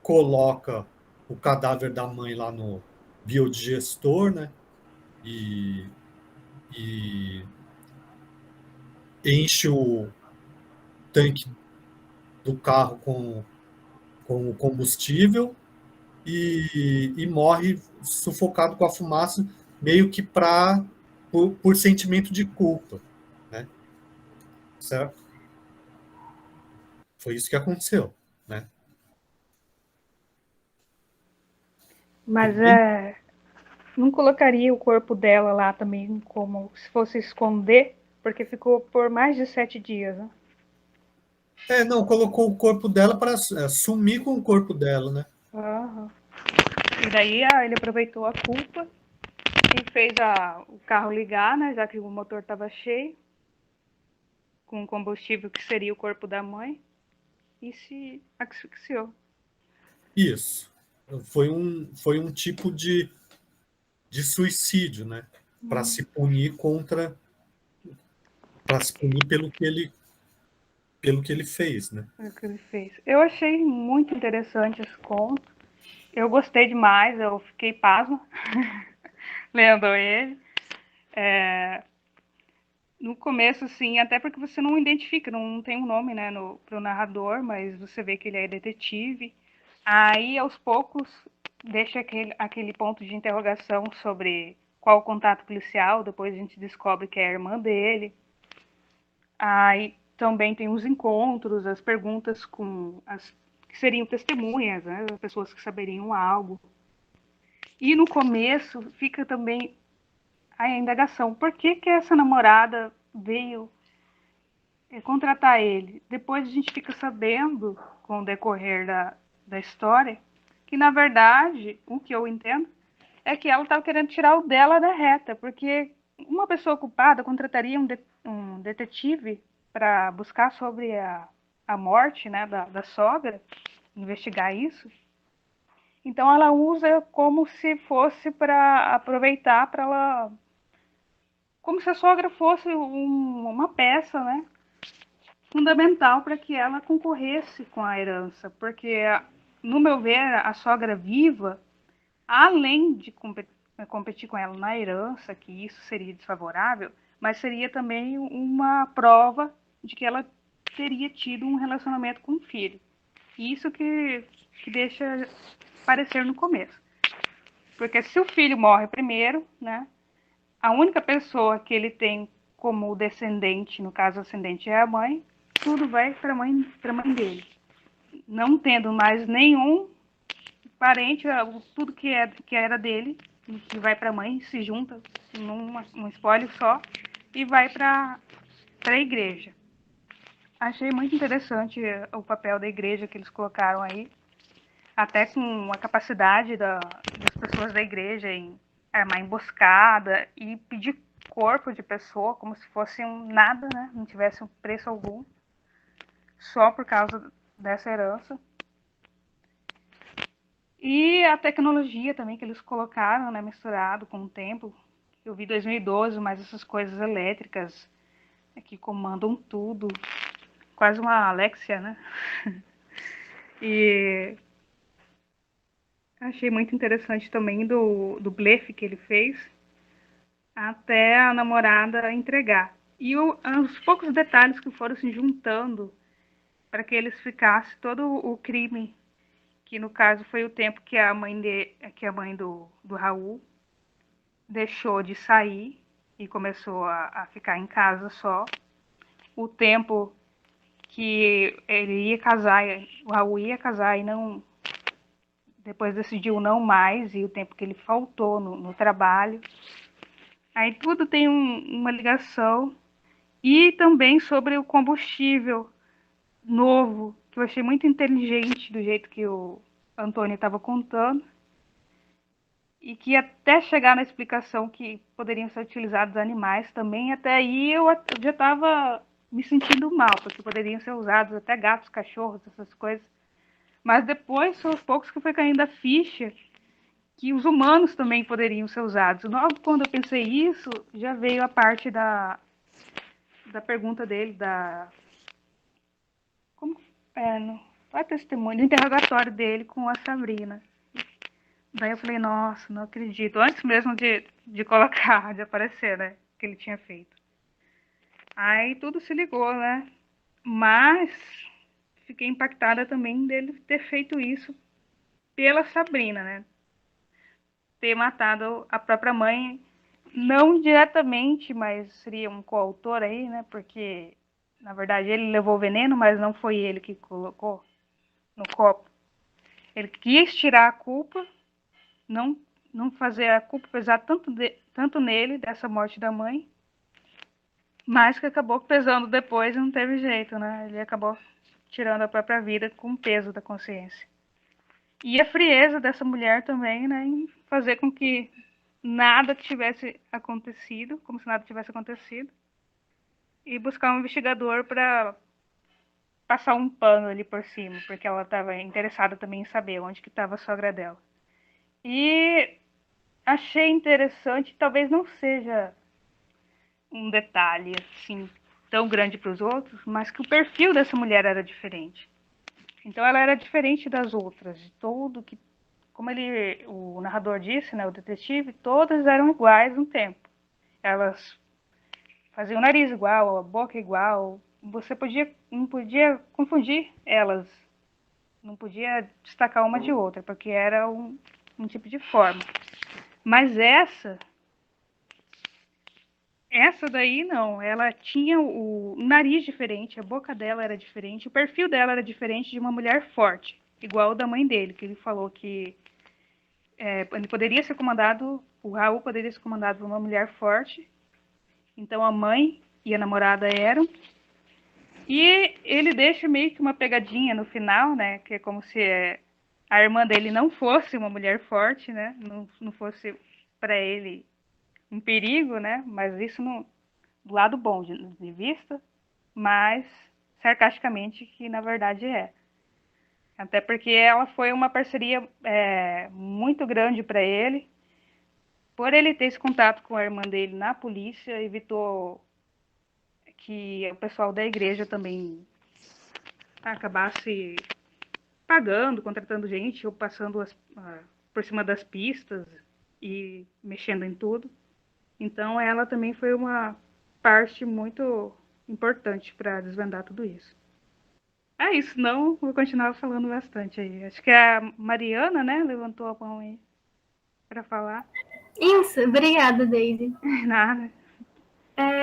coloca o cadáver da mãe lá no biodigestor, né? E, e enche o tanque do carro com o combustível e morre sufocado com a fumaça, meio que por sentimento de culpa, né? Certo? Foi isso que aconteceu, né? Mas não colocaria o corpo dela lá também como se fosse esconder, porque ficou por mais de 7 dias, né? Não, colocou o corpo dela para sumir com o corpo dela, né? Aham. E daí ele aproveitou a culpa e fez o carro ligar, né? Já que o motor estava cheio, com o combustível que seria o corpo da mãe, e se asfixiou. Isso. Foi um tipo de suicídio, né? Para se punir para se punir pelo que ele fez, né? Foi o que ele fez. Eu achei muito interessante esse conto. Eu gostei demais, eu fiquei pasma lendo ele. No começo, sim, até porque você não identifica, não tem um nome, né, pro narrador, mas você vê que ele é detetive. Aí, aos poucos, deixa aquele ponto de interrogação sobre qual o contato policial, depois a gente descobre que é a irmã dele. Aí também tem os encontros, as perguntas com as que seriam testemunhas, né, as pessoas que saberiam algo. E no começo fica também a indagação, por que que essa namorada veio contratar ele? Depois a gente fica sabendo, com o decorrer da história, que na verdade, o que eu entendo, é que ela estava querendo tirar o dela da reta, porque uma pessoa culpada contrataria um detetive para buscar sobre a morte, né, da sogra, investigar isso. Então ela usa como se fosse para aproveitar para ela, como se a sogra fosse uma peça, né, fundamental para que ela concorresse com a herança, porque no meu ver a sogra viva, além de competir com ela na herança, que isso seria desfavorável, mas seria também uma prova de que ela teria tido um relacionamento com o filho. Isso que deixa parecer no começo. Porque se o filho morre primeiro, né, a única pessoa que ele tem como descendente, no caso ascendente é a mãe, tudo vai para a mãe dele. Não tendo mais nenhum parente, tudo que era dele, que vai para a mãe, se junta num espólio só e vai para a igreja. Achei muito interessante o papel da igreja que eles colocaram aí, até com a capacidade das pessoas da igreja em armar emboscada e pedir corpo de pessoa como se fosse um nada, né? Não tivesse um preço algum, só por causa dessa herança. E a tecnologia também que eles colocaram, né, misturado com o tempo. Eu vi 2012, mas essas coisas elétricas que comandam tudo, quase uma Alexia, né? E achei muito interessante também do blefe que ele fez até a namorada entregar. E os poucos detalhes que foram se juntando para que eles ficassem todo o crime, que no caso foi o tempo que a mãe do Raul deixou de sair e começou a ficar em casa só. O tempo que ele ia casar, o Raul ia casar e não, depois decidiu não mais, e o tempo que ele faltou no trabalho. Aí tudo tem uma ligação. E também sobre o combustível novo, que eu achei muito inteligente do jeito que o Antônio estava contando. E que até chegar na explicação que poderiam ser utilizados animais também, até aí eu já estava me sentindo mal, porque poderiam ser usados até gatos, cachorros, essas coisas. Mas depois, aos poucos, que foi caindo a ficha que os humanos também poderiam ser usados. Logo quando eu pensei isso, já veio a parte da pergunta dele, como não é testemunho, do interrogatório dele com a Sabrina. Daí eu falei, nossa, não acredito. Antes mesmo de colocar, de aparecer, né? Que ele tinha feito. Aí tudo se ligou, né? Mas fiquei impactada também dele ter feito isso pela Sabrina, né? Ter matado a própria mãe, não diretamente, mas seria um coautor aí, né? Porque, na verdade, ele levou o veneno, mas não foi ele que colocou no copo. Ele quis tirar a culpa não, não fazer a culpa pesar tanto nele, dessa morte da mãe, mas que acabou pesando depois e não teve jeito, né? Ele acabou tirando a própria vida com o peso da consciência. E a frieza dessa mulher também, né, em fazer com que nada tivesse acontecido, como se nada tivesse acontecido, e buscar um investigador para passar um pano ali por cima, porque ela estava interessada também em saber onde que estava a sogra dela. E achei interessante, talvez não seja um detalhe assim tão grande para os outros, mas que o perfil dessa mulher era diferente. Então ela era diferente das outras, de tudo que, como o narrador disse, né, o detetive, todas eram iguais no tempo. Elas faziam o nariz igual, a boca igual. Você não podia confundir elas, não podia destacar uma de outra, porque era um tipo de forma. Mas essa daí não, ela tinha o nariz diferente, a boca dela era diferente, o perfil dela era diferente de uma mulher forte, igual o da mãe dele, que ele falou que ele poderia ser comandado, o Raul poderia ser comandado por uma mulher forte, então a mãe e a namorada eram, e ele deixa meio que uma pegadinha no final, né, que é como se a irmã dele não fosse uma mulher forte, né, não fosse para ele um perigo, né, mas isso do lado bom de vista, mas sarcasticamente que na verdade é. Até porque ela foi uma parceria muito grande para ele. Por ele ter esse contato com a irmã dele na polícia, evitou que o pessoal da igreja também acabasse pagando, contratando gente, ou passando por cima das pistas e mexendo em tudo. Então ela também foi uma parte muito importante para desvendar tudo isso. É isso, não vou continuar falando bastante aí. Acho que a Mariana, né, levantou a mão aí para falar. Isso, obrigada, Daisy. Nada.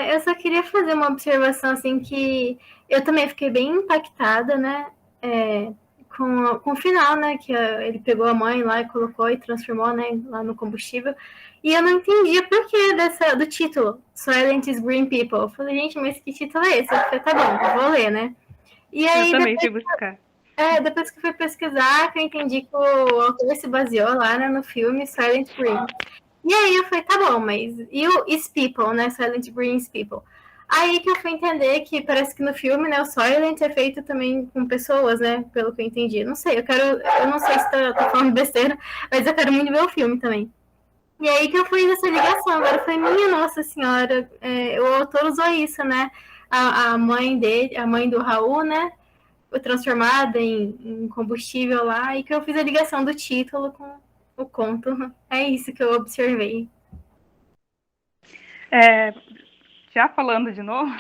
Eu só queria fazer uma observação, assim, que eu também fiquei bem impactada, né, com o final, né, que ele pegou a mãe lá e colocou e transformou, né, lá no combustível, e eu não entendia por que do título, Silent is Green People. Eu falei, gente, mas que título é esse? Eu falei, tá bom, vou ler, né. E aí, eu também fui buscar. Depois que eu fui pesquisar, que eu entendi que o autor se baseou lá, né, no filme Silent Green. E aí eu falei, tá bom, mas e o Is People, né? Silent Green is People. Aí que eu fui entender que parece que no filme, né, o Silent é feito também com pessoas, né? Pelo que eu entendi. Não sei, eu não sei se tô falando besteira, mas eu quero muito ver o filme também. E aí que eu fui nessa ligação. Agora eu falei, minha Nossa Senhora, o autor usou isso, né? A mãe dele, a mãe do Raul, né? Transformada em combustível lá, e que eu fiz a ligação do título com o conto. É isso que eu observei. Já falando de novo,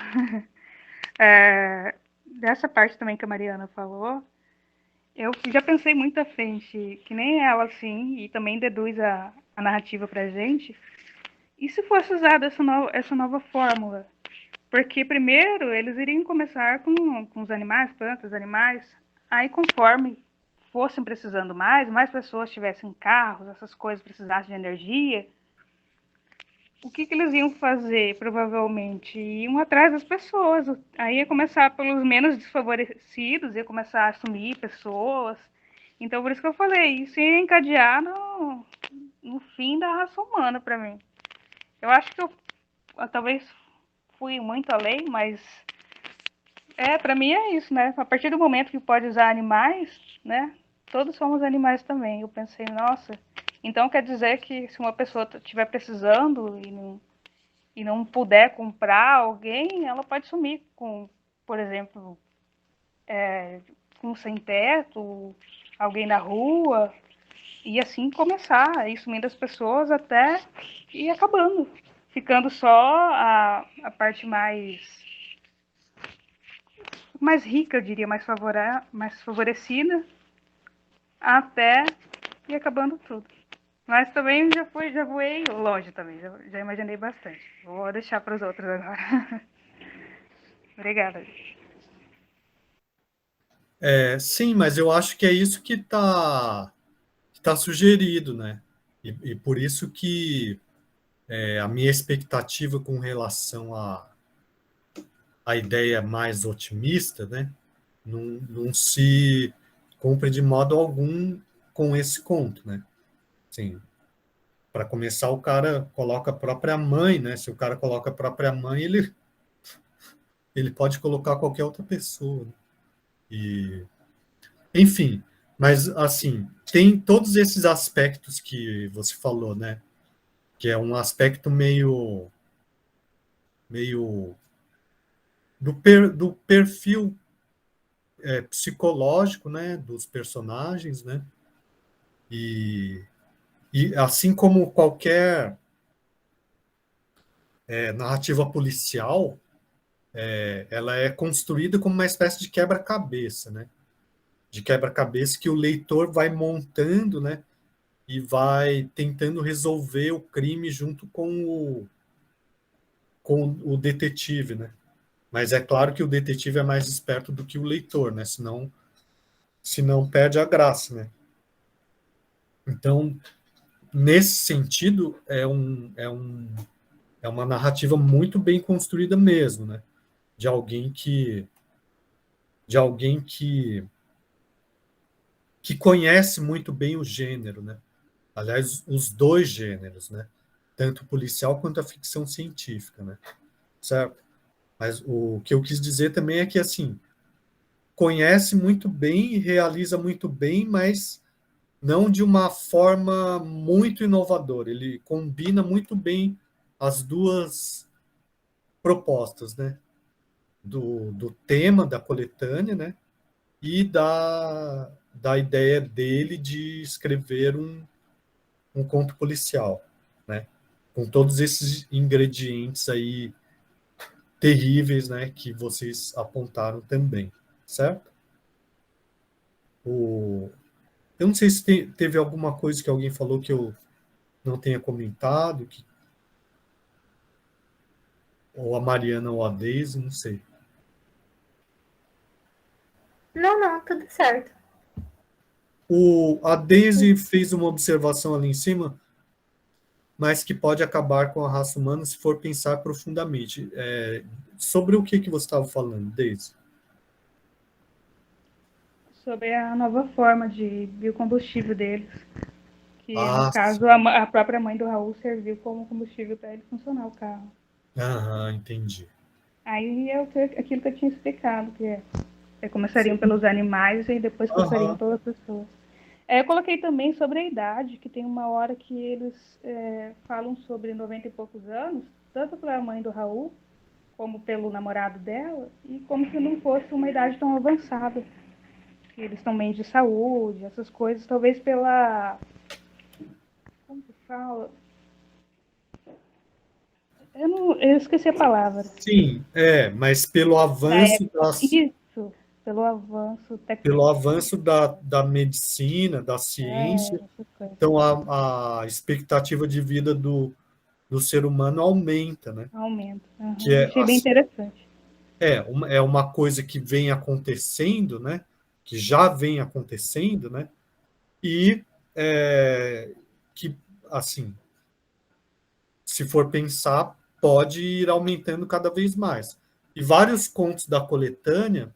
dessa parte também que a Mariana falou, eu já pensei muito à frente, que nem ela, assim, e também deduz a narrativa pra gente. E se fosse usada essa nova fórmula? Porque primeiro eles iriam começar com os animais, plantas, animais, aí conforme fossem precisando mais pessoas tivessem carros, essas coisas precisassem de energia, o que eles iam fazer, provavelmente? Iam atrás das pessoas. Aí ia começar pelos menos desfavorecidos, ia começar a assumir pessoas. Então, por isso que eu falei, isso ia encadear no fim da raça humana para mim. Eu acho que eu talvez fui muito além, mas para mim é isso, né? A partir do momento que pode usar animais, né? Todos somos animais também. Eu pensei, nossa, então quer dizer que se uma pessoa estiver precisando e não puder comprar alguém, ela pode sumir com, por exemplo, com sem teto, alguém na rua, e assim começar a ir sumindo as pessoas até ir acabando, ficando só a parte mais rica, eu diria, mais favorecida, até ir acabando tudo. Mas também já voei longe também, já imaginei bastante. Vou deixar para os outros agora. Obrigada. Sim, mas eu acho que é isso que tá sugerido, né? E por isso que a minha expectativa com relação à ideia mais otimista, né, não se cumpre de modo algum com esse conto, né? Sim. Para começar, o cara coloca a própria mãe, né? Se o cara coloca a própria mãe, ele pode colocar qualquer outra pessoa. E, enfim, mas assim, tem todos esses aspectos que você falou, né? Que é um aspecto meio do perfil psicológico, né? Dos personagens, né? E assim como qualquer narrativa policial, ela é construída como uma espécie de quebra-cabeça, né? De quebra-cabeça que o leitor vai montando, né? E vai tentando resolver o crime junto com o detetive, né? Mas é claro que o detetive é mais esperto do que o leitor, né? Senão perde a graça, né? Então, nesse sentido, é uma narrativa muito bem construída mesmo, né? De alguém que conhece muito bem o gênero, né? Aliás, os dois gêneros, né? Tanto o policial quanto a ficção científica, né? Certo? Mas o que eu quis dizer também é que, assim, conhece muito bem, realiza muito bem, mas não de uma forma muito inovadora. Ele combina muito bem as duas propostas, né? Do tema da coletânea, né? E da ideia dele de escrever um conto policial, né? Com todos esses ingredientes aí terríveis, né? Que vocês apontaram também, certo? Eu não sei se teve alguma coisa que alguém falou que eu não tenha comentado, ou a Mariana ou a Deise, não sei. Não, tudo certo. A Daisy fez uma observação ali em cima, mas que pode acabar com a raça humana se for pensar profundamente. Sobre o que você estava falando, Daisy? Sobre a nova forma de biocombustível deles. Que, no Sim. caso, a própria mãe do Raul serviu como combustível para ele funcionar o carro. Aham, entendi. Aí é aquilo que eu tinha explicado, que começariam pelos animais e depois passariam pelas pessoas. Eu coloquei também sobre a idade, que tem uma hora que eles falam sobre 90 e poucos anos, tanto pela mãe do Raul, como pelo namorado dela, e como se não fosse uma idade tão avançada. Que eles estão bem de saúde, essas coisas, talvez pela... Como que fala? Eu esqueci a palavra. Sim, mas pelo avanço Isso, pelo avanço técnico. Pelo avanço da medicina, da ciência, então a expectativa de vida do ser humano aumenta, né? Aumenta. Uhum. Que achei bem interessante. É uma coisa que vem acontecendo, né? Que já vem acontecendo, né? E que, assim, se for pensar, pode ir aumentando cada vez mais. E vários contos da coletânea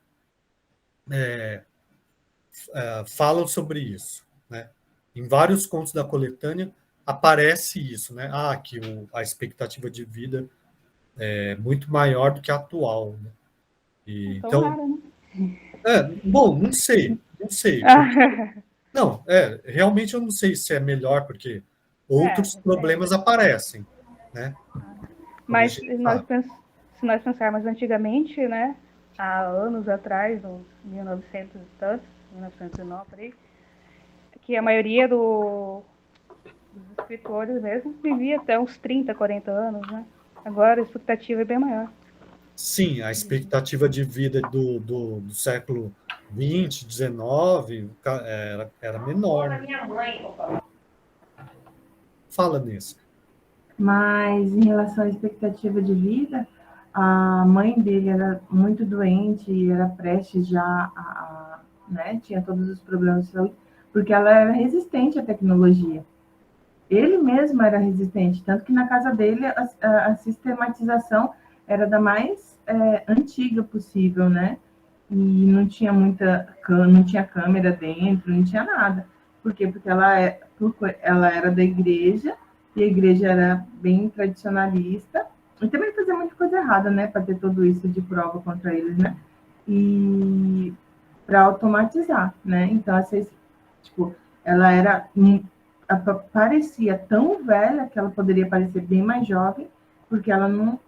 falam sobre isso, né? Em vários contos da coletânea aparece isso, né? Que a expectativa de vida é muito maior do que a atual, né? Então, rara, né? Bom, não sei. Não, realmente eu não sei se é melhor, porque outros problemas aparecem, né? Mas se nós pensarmos antigamente, né? Há anos atrás, uns 1900 e tantos, 1909, por aí, que a maioria dos escritores mesmo vivia até uns 30, 40 anos, né? Agora a expectativa é bem maior. Sim, a expectativa de vida do século XX, XIX era menor. Né? Minha mãe, Fala nisso. Mas em relação à expectativa de vida, a mãe dele era muito doente e era prestes já né, tinha todos os problemas de saúde, porque ela era resistente à tecnologia. ele mesmo era resistente, tanto que na casa dele a sistematização era da mais antiga possível, né? E não tinha não tinha câmera dentro, não tinha nada. Por quê? Porque ela era da igreja, e a igreja era bem tradicionalista, e também fazia muita coisa errada, né? Para ter tudo isso de prova contra eles, né? E para automatizar, né? Então, tipo, ela parecia tão velha que ela poderia parecer bem mais jovem, porque ela não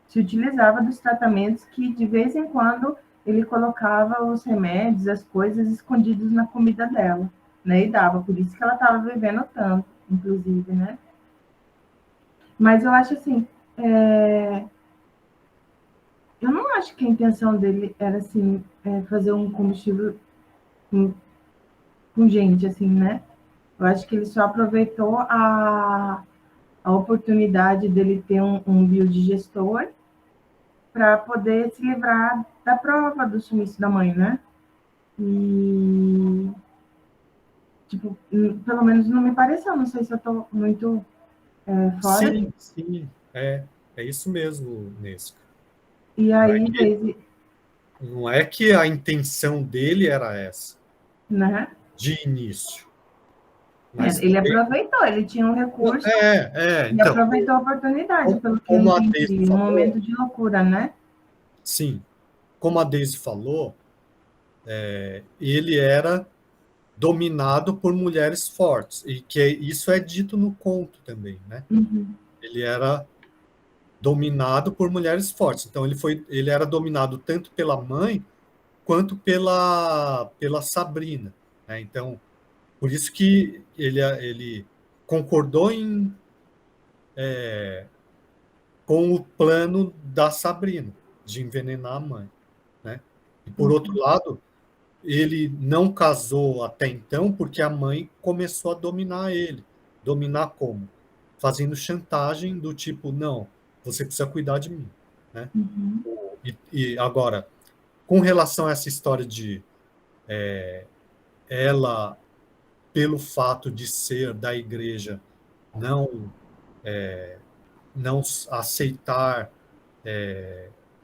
se utilizava dos tratamentos que, de vez em quando, ele colocava os remédios, as coisas escondidos na comida dela, né? E dava, por isso que ela estava vivendo tanto, inclusive, né? Mas eu acho assim, eu não acho que a intenção dele era, assim, fazer um combustível com gente, assim, né? Eu acho que ele só aproveitou a oportunidade dele ter um biodigestor para poder se livrar da prova do sumiço da mãe, né? E, tipo, pelo menos não me pareceu, não sei se eu estou muito fora. Sim, é isso mesmo, Nesca. E aí, não é que a intenção dele era essa, né? de início. Mas Ele aproveitou, ele tinha um recurso e então, aproveitou a oportunidade, pelo que eu entendi, um momento de loucura, né? Sim, como a Daisy falou, ele era dominado por mulheres fortes, e que isso é dito no conto também, né? Uhum. Ele era dominado por mulheres fortes, então ele era dominado tanto pela mãe quanto pela Sabrina, né? Então, por isso que ele concordou com o plano da Sabrina de envenenar a mãe, né? E por outro lado, ele não casou até então porque a mãe começou a dominar ele. Dominar como? Fazendo chantagem do tipo, não, você precisa cuidar de mim, né? Uhum. E agora, com relação a essa história de ela, pelo fato de ser da igreja, não aceitar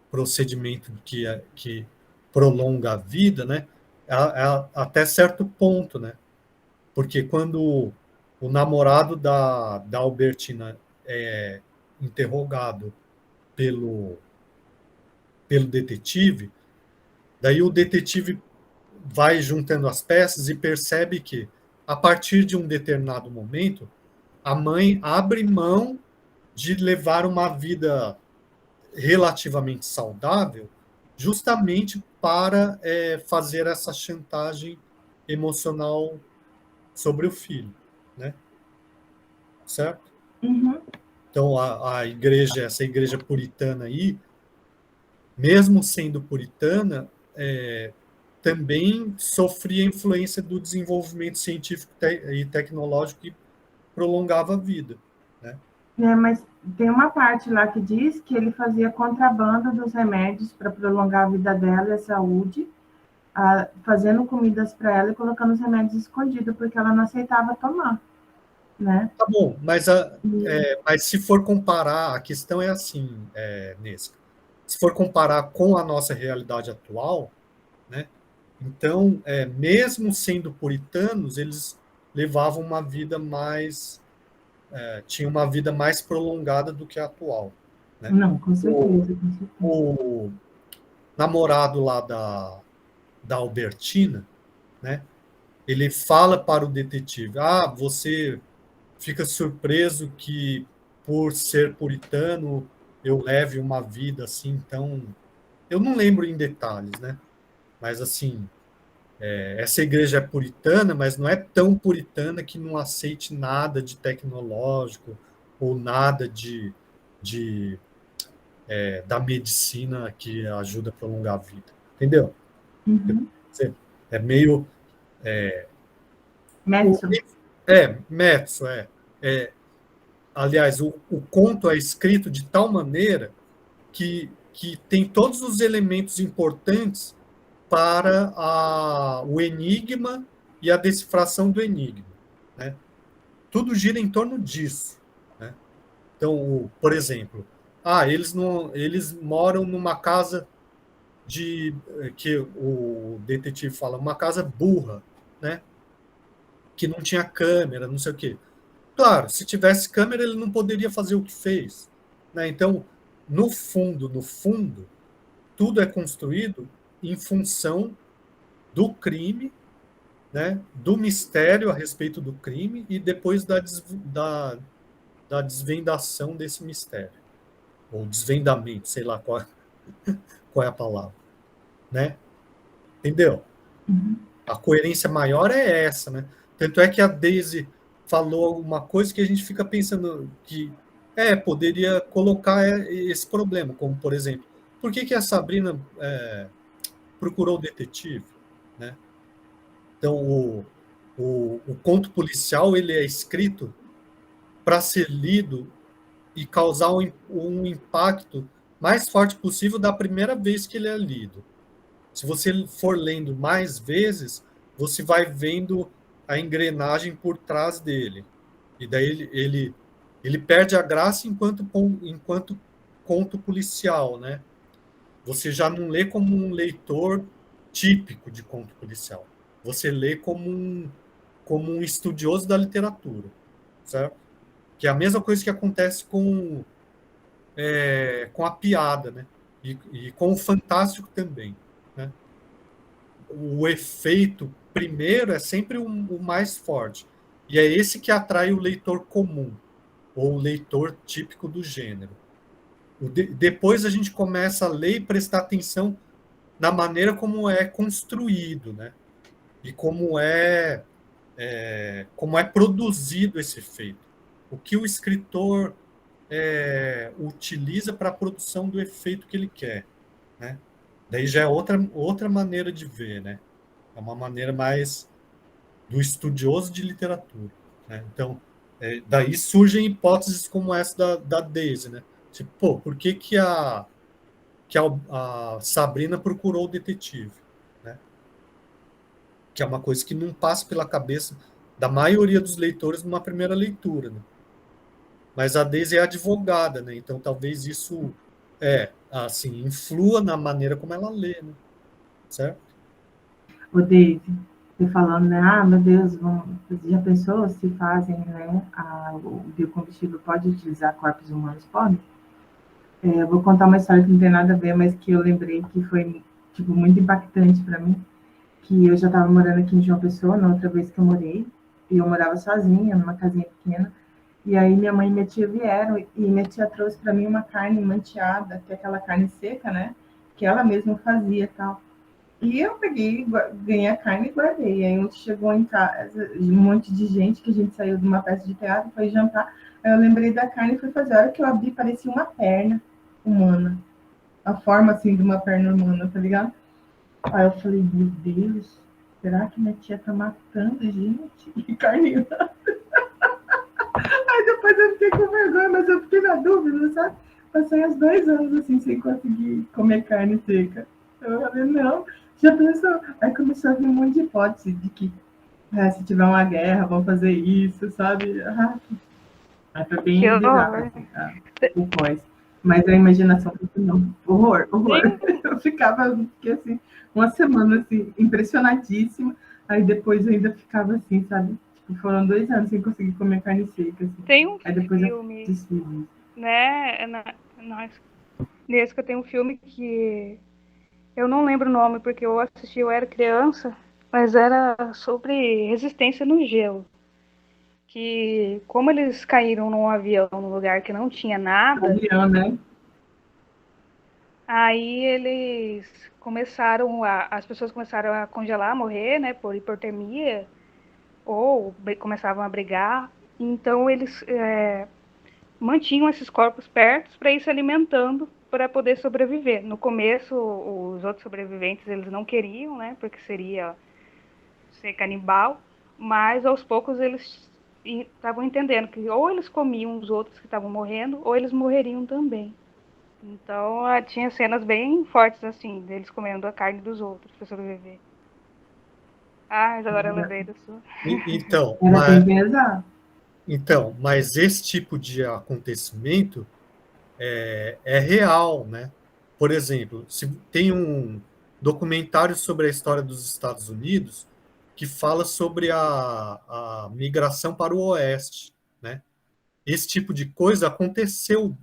procedimento que prolonga a vida, né? Até certo ponto, né? Porque quando o namorado da Albertina é interrogado pelo detetive, daí o detetive vai juntando as peças e percebe que, a partir de um determinado momento, a mãe abre mão de levar uma vida relativamente saudável, justamente para fazer essa chantagem emocional sobre o filho, né? Certo? Uhum. Então, a igreja, essa igreja puritana aí, mesmo sendo puritana, também sofria influência do desenvolvimento científico e tecnológico que prolongava a vida, né? Mas tem uma parte lá que diz que ele fazia contrabando dos remédios para prolongar a vida dela e a saúde, fazendo comidas para ela e colocando os remédios escondidos, porque ela não aceitava tomar, né? Tá bom, mas se for comparar, a questão é assim, Nesca, se for comparar com a nossa realidade atual, né, então, mesmo sendo puritanos, eles levavam uma vida mais... tinham uma vida mais prolongada do que a atual, né? Não, com certeza, com certeza. O namorado lá da Albertina, né, ele fala para o detetive, você fica surpreso que, por ser puritano, eu leve uma vida assim, então... Eu não lembro em detalhes, né? Mas, assim, essa igreja é puritana, mas não é tão puritana que não aceite nada de tecnológico ou nada da medicina que ajuda a prolongar a vida. Entendeu? Uhum. É meio... Madison. Metso, aliás, o conto é escrito de tal maneira que tem todos os elementos importantes para o enigma e a decifração do enigma, né? Tudo gira em torno disso, né? Então, por exemplo, eles moram numa casa que o detetive fala, uma casa burra, né? Que não tinha câmera, não sei o quê. Claro, se tivesse câmera, ele não poderia fazer o que fez, né? Então, no fundo, tudo é construído em função do crime, né? Do mistério a respeito do crime e depois da desvendação desse mistério, ou desvendamento, sei lá qual é a palavra, né? Entendeu? Uhum. A coerência maior é essa, né? Tanto é que a Daisy falou alguma coisa que a gente fica pensando que poderia colocar esse problema, como, por exemplo, por que a Sabrina procurou o detetive, né? Então, o conto policial ele é escrito para ser lido e causar um impacto mais forte possível da primeira vez que ele é lido. Se você for lendo mais vezes, você vai vendo a engrenagem por trás dele. E daí ele perde a graça enquanto conto policial, né? Você já não lê como um leitor típico de conto policial. Você lê como um estudioso da literatura, certo? Que é a mesma coisa que acontece com a piada, né? E com o fantástico também, né? O efeito primeiro é sempre o mais forte. E é esse que atrai o leitor comum, ou o leitor típico do gênero. Depois a gente começa a ler e prestar atenção na maneira como é construído, né? E como é produzido esse efeito. O que o escritor utiliza para a produção do efeito que ele quer, né? Daí já é outra maneira de ver, né? É uma maneira mais do estudioso de literatura, né? Então, daí surgem hipóteses como essa da Daisy, né? Tipo, pô, por que a Sabrina procurou o detetive, né? Que é uma coisa que não passa pela cabeça da maioria dos leitores numa primeira leitura, né? Mas a Daisy é advogada, né? Então talvez isso assim, influa na maneira como ela lê, né? Certo? O David, você falando, né? Ah, meu Deus, já pensou se fazem, né? O biocombustível pode utilizar corpos humanos? Pode? Eu vou contar uma história que não tem nada a ver, mas que eu lembrei que foi tipo muito impactante para mim. Que eu já estava morando aqui em João Pessoa, na outra vez que eu morei, e eu morava sozinha, numa casinha pequena. E aí minha mãe e minha tia vieram, e minha tia trouxe para mim uma carne manteada, que é aquela carne seca, né? Que ela mesma fazia e tal. E eu peguei, ganhei a carne e guardei. Aí ontem chegou em casa um monte de gente, que a gente saiu de uma peça de teatro, foi jantar. Aí eu lembrei da carne e fui fazer. A hora que eu abri, parecia uma perna humana. A forma, assim, de uma perna humana, tá ligado? Aí eu falei, meu Deus, será que minha tia tá matando gente? E carne. Aí depois eu fiquei com vergonha, mas eu fiquei na dúvida, sabe? Passei uns 2 anos, assim, sem conseguir comer carne seca. Eu falei, não, já pensou? Aí começou a vir um monte de hipótese de que se tiver uma guerra, vão fazer isso, sabe? Aí foi bem bizarro, assim, o pós. Mas a imaginação não. Horror. Eu fiquei assim, uma semana, assim, impressionadíssima. Aí depois eu ainda ficava assim, sabe? Tipo, foram 2 anos sem conseguir comer carne seca, assim. Tem um Aí depois filme, né? Nesse que eu tenho um filme que eu não lembro o nome, porque eu assisti, eu era criança, mas era sobre resistência no gelo. Que como eles caíram num avião num lugar que não tinha nada, avião, né? Aí as pessoas começaram a congelar, a morrer, né, por hipotermia, ou começavam a brigar. Então eles mantinham esses corpos perto para ir se alimentando para poder sobreviver. No começo, os outros sobreviventes eles não queriam, né, porque seria ser canibal, mas aos poucos eles estavam entendendo que ou eles comiam os outros que estavam morrendo, ou eles morreriam também. Então, tinha cenas bem fortes, assim, deles comendo a carne dos outros para sobreviver. Ah, agora eu lembrei da sua. Então, Era bem pesado. mas esse tipo de acontecimento é real, né? Por exemplo, se tem um documentário sobre a história dos Estados Unidos que fala sobre a migração para o oeste, né? Esse tipo de coisa aconteceu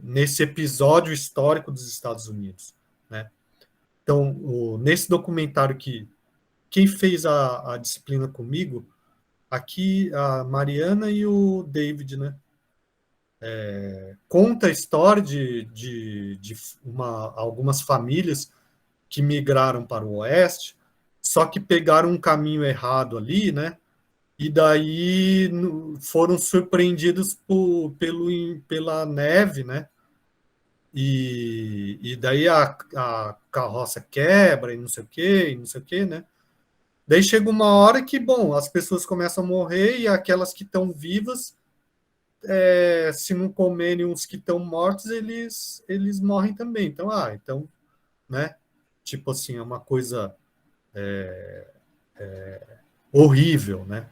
nesse episódio histórico dos Estados Unidos, né? Então, nesse documentário que quem fez a disciplina comigo, aqui a Mariana e o David, né? Conta a história de algumas famílias que migraram para o oeste, só que pegaram um caminho errado ali, né? E daí foram surpreendidos pela neve, né? E daí a carroça quebra e não sei o quê, e não sei o quê, né? Daí chega uma hora que, bom, as pessoas começam a morrer e aquelas que estão vivas, se não comerem os que estão mortos, eles morrem também. Então, né? Tipo assim, é uma coisa horrível, né?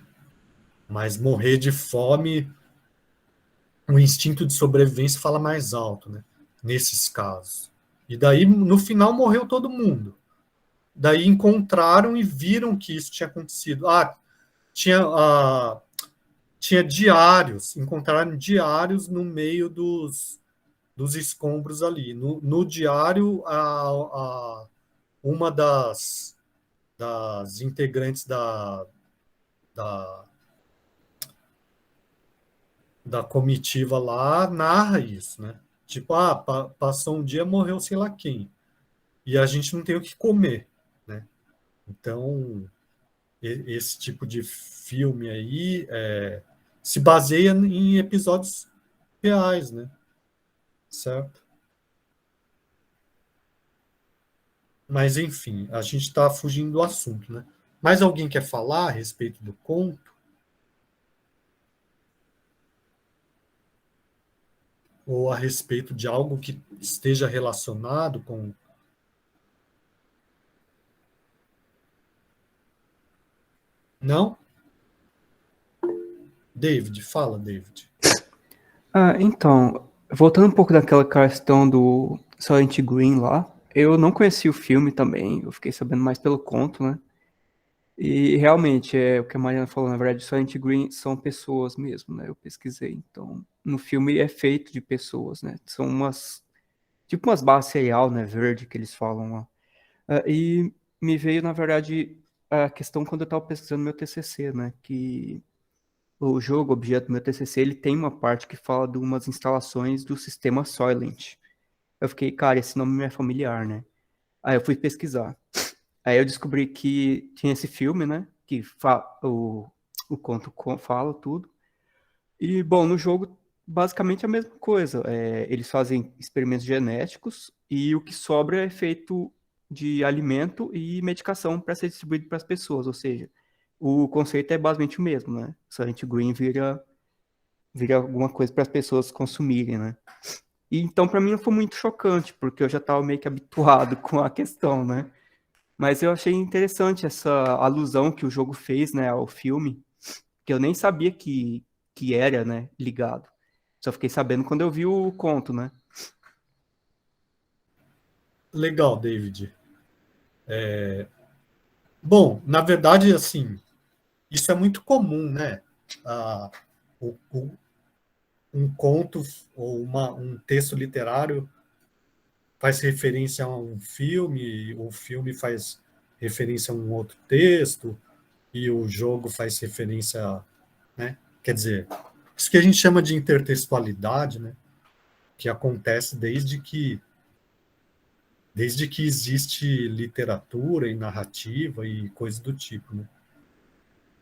Mas morrer de fome, o instinto de sobrevivência fala mais alto, né? Nesses casos. E daí, no final, morreu todo mundo. Daí encontraram e viram que isso tinha acontecido. Tinha, tinha diários, encontraram diários no meio dos escombros ali. No diário, uma das integrantes da, da comitiva lá narra isso, né? Tipo, passou um dia, morreu sei lá quem. E a gente não tem o que comer, né? Então, esse tipo de filme aí se baseia em episódios reais, né? Certo? Mas, enfim, a gente está fugindo do assunto, né? Mais alguém quer falar a respeito do conto? Ou a respeito de algo que esteja relacionado com... Não? David, fala, David. Então, voltando um pouco daquela questão do Silent Green lá, eu não conheci o filme também, eu fiquei sabendo mais pelo conto, né? E realmente, é o que a Mariana falou, na verdade, Silent Green são pessoas mesmo, né? Eu pesquisei, então, no filme é feito de pessoas, né? São tipo umas barras cereal, né? Verde, que eles falam lá. E me veio, na verdade, a questão quando eu estava pesquisando meu TCC, né? Que o jogo, objeto do meu TCC, ele tem uma parte que fala de umas instalações do sistema Soylent. Eu fiquei, cara, esse nome me é familiar, né? Aí eu fui pesquisar. Aí eu descobri que tinha esse filme, né? Que o conto fala tudo. E, bom, no jogo, basicamente a mesma coisa. Eles fazem experimentos genéticos e o que sobra é feito de alimento e medicação para ser distribuído para as pessoas. Ou seja, o conceito é basicamente o mesmo, né? Silent Green vira alguma coisa para as pessoas consumirem, né? E então para mim não foi muito chocante, porque eu já estava meio que habituado com a questão, né? Mas eu achei interessante essa alusão que o jogo fez, né, ao filme, que eu nem sabia que era, né, ligado. Só fiquei sabendo quando eu vi o conto, né? Legal, David. Bom, na verdade, assim, isso é muito comum, né? Ah, um conto ou um texto literário faz referência a um filme, o filme faz referência a um outro texto, e o jogo faz referência, né? Quer dizer, isso que a gente chama de intertextualidade, né? Que acontece desde que existe literatura e narrativa e coisas do tipo, né?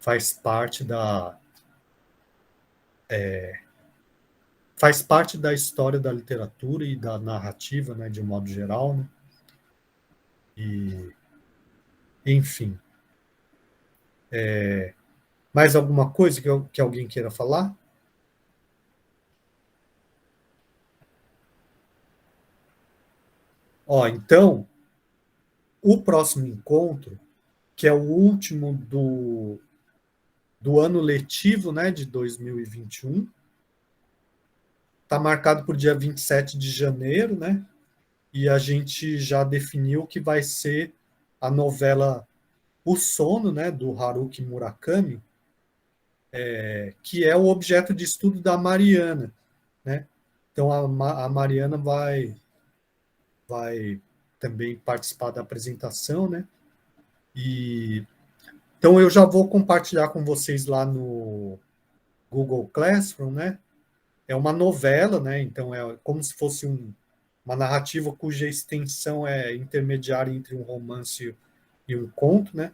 Faz parte da história da literatura e da narrativa, né, de um modo geral, né? E, enfim. Mais alguma coisa que alguém queira falar? Então, o próximo encontro que é o último do ano letivo, né, de 2021. Está marcado por dia 27 de janeiro, né? E a gente já definiu que vai ser a novela O Sono, né, do Haruki Murakami, que é o objeto de estudo da Mariana, né? Então a Mariana vai também participar da apresentação, né? E então eu já vou compartilhar com vocês lá no Google Classroom, né? É uma novela, né? Então é como se fosse uma narrativa cuja extensão é intermediária entre um romance e um conto, né?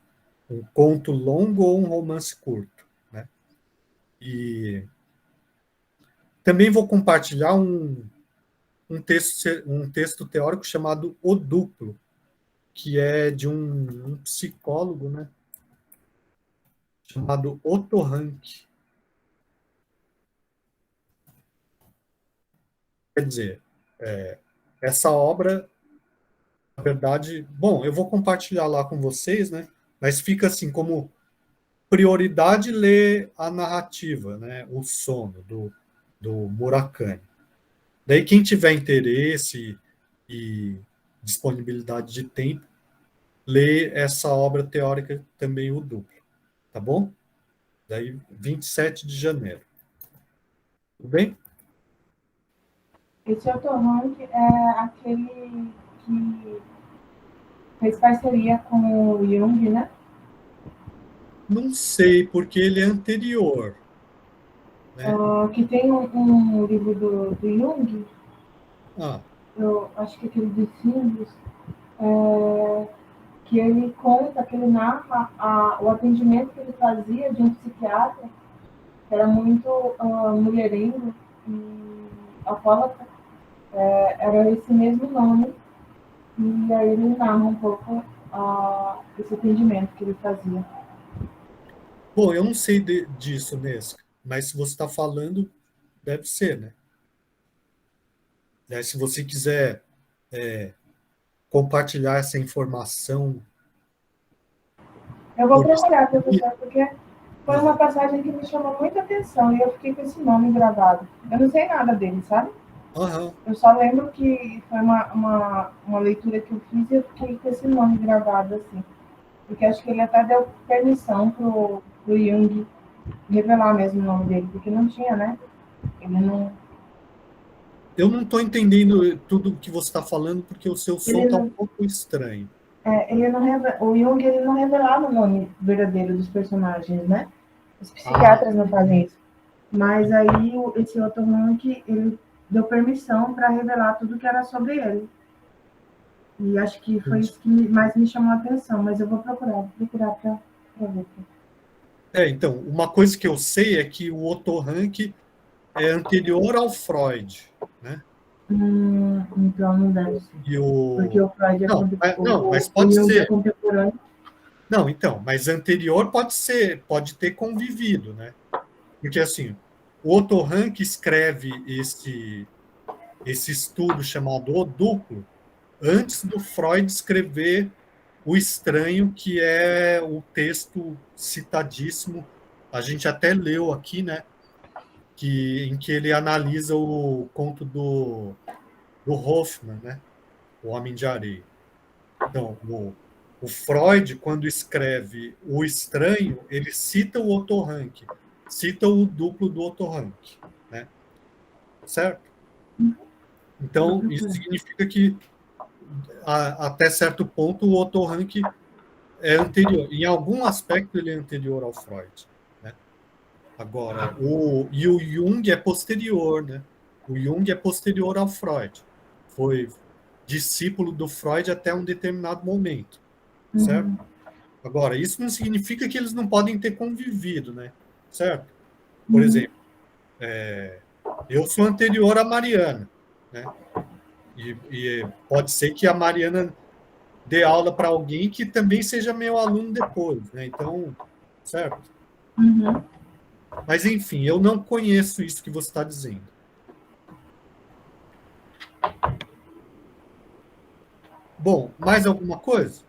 Um conto longo ou um romance curto, né? E também vou compartilhar um texto teórico chamado O Duplo, que é de um psicólogo, né? Chamado Otto Rank. Quer dizer, essa obra, na verdade, bom, eu vou compartilhar lá com vocês, né? Mas fica assim como prioridade ler a narrativa, né? O Sono do Murakami. Daí quem tiver interesse e disponibilidade de tempo, lê essa obra teórica também, O Duplo, tá bom? Daí 27 de janeiro. Tudo bem? Esse Otto Rank é aquele que fez parceria com o Jung, né? Não sei, porque ele é anterior, né? Que tem um livro do Jung, Ah, eu acho que é aquele dos símbolos, que ele conta, que ele narra o atendimento que ele fazia de um psiquiatra, que era muito mulherengo e alcoólatra, era esse mesmo nome, e aí ele narra um pouco esse atendimento que ele fazia. bom, eu não sei disso, Nesca, mas se você está falando, deve ser, né? Se você quiser compartilhar essa informação. Eu vou procurar, professor, porque foi uma passagem que me chamou muita atenção e eu fiquei com esse nome gravado. Eu não sei nada dele, sabe? Aham. Eu só lembro que foi uma leitura que eu fiz e eu fiquei com esse nome gravado, assim. Porque acho que ele até deu permissão pro Jung revelar mesmo o nome dele, porque não tinha, né? Ele não. Eu não estou entendendo tudo o que você está falando, porque o seu som Ele está um não, pouco estranho. ele não o Jung ele não revelava o nome verdadeiro dos personagens, né? Os psiquiatras não fazem isso. Mas aí esse outro Rank, ele deu permissão para revelar tudo que era sobre ele. E acho que foi isso que mais me chamou a atenção, mas eu vou procurar para ver. Então, uma coisa que eu sei é que o Otto Rank é anterior ao Freud, né? Então não deve ser. E Porque o Freud não, mas o pode Jung é ser. contemporâneo. Não, então, mas anterior pode ter convivido, né? Porque assim, o Otto Rank escreve esse estudo chamado O Duplo antes do Freud escrever O Estranho, que é o texto citadíssimo, a gente até leu aqui, né? Em que ele analisa o conto do Hoffmann, né? O Homem de Areia. Então, o Freud, quando escreve O Estranho, ele cita o Otto Rank, cita o duplo do Otto Rank, né? Certo? Então, isso significa que, até certo ponto, o Otto Rank é anterior. Em algum aspecto, ele é anterior ao Freud, né? Agora, o Jung é posterior, né? O Jung é posterior ao Freud. Foi discípulo do Freud até um determinado momento, certo? Agora, isso não significa que eles não podem ter convivido, né? Certo? Por exemplo, eu sou anterior à Mariana, né? E pode ser que a Mariana dê aula para alguém que também seja meu aluno depois, né? Então, certo? Mas, enfim, eu não conheço isso que você está dizendo. Bom, mais alguma coisa?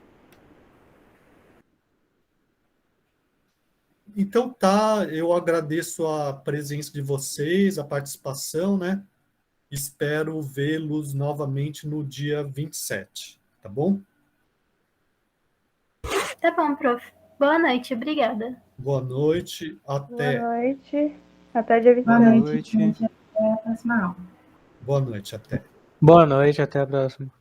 Então tá, eu agradeço a presença de vocês, a participação, né? Espero vê-los novamente no dia 27, tá bom? Tá bom, prof. Boa noite, obrigada. Boa noite, até. Boa noite. Até dia Boa 27. noite, gente. Até a próxima aula. Boa noite, até. Boa noite, até a próxima.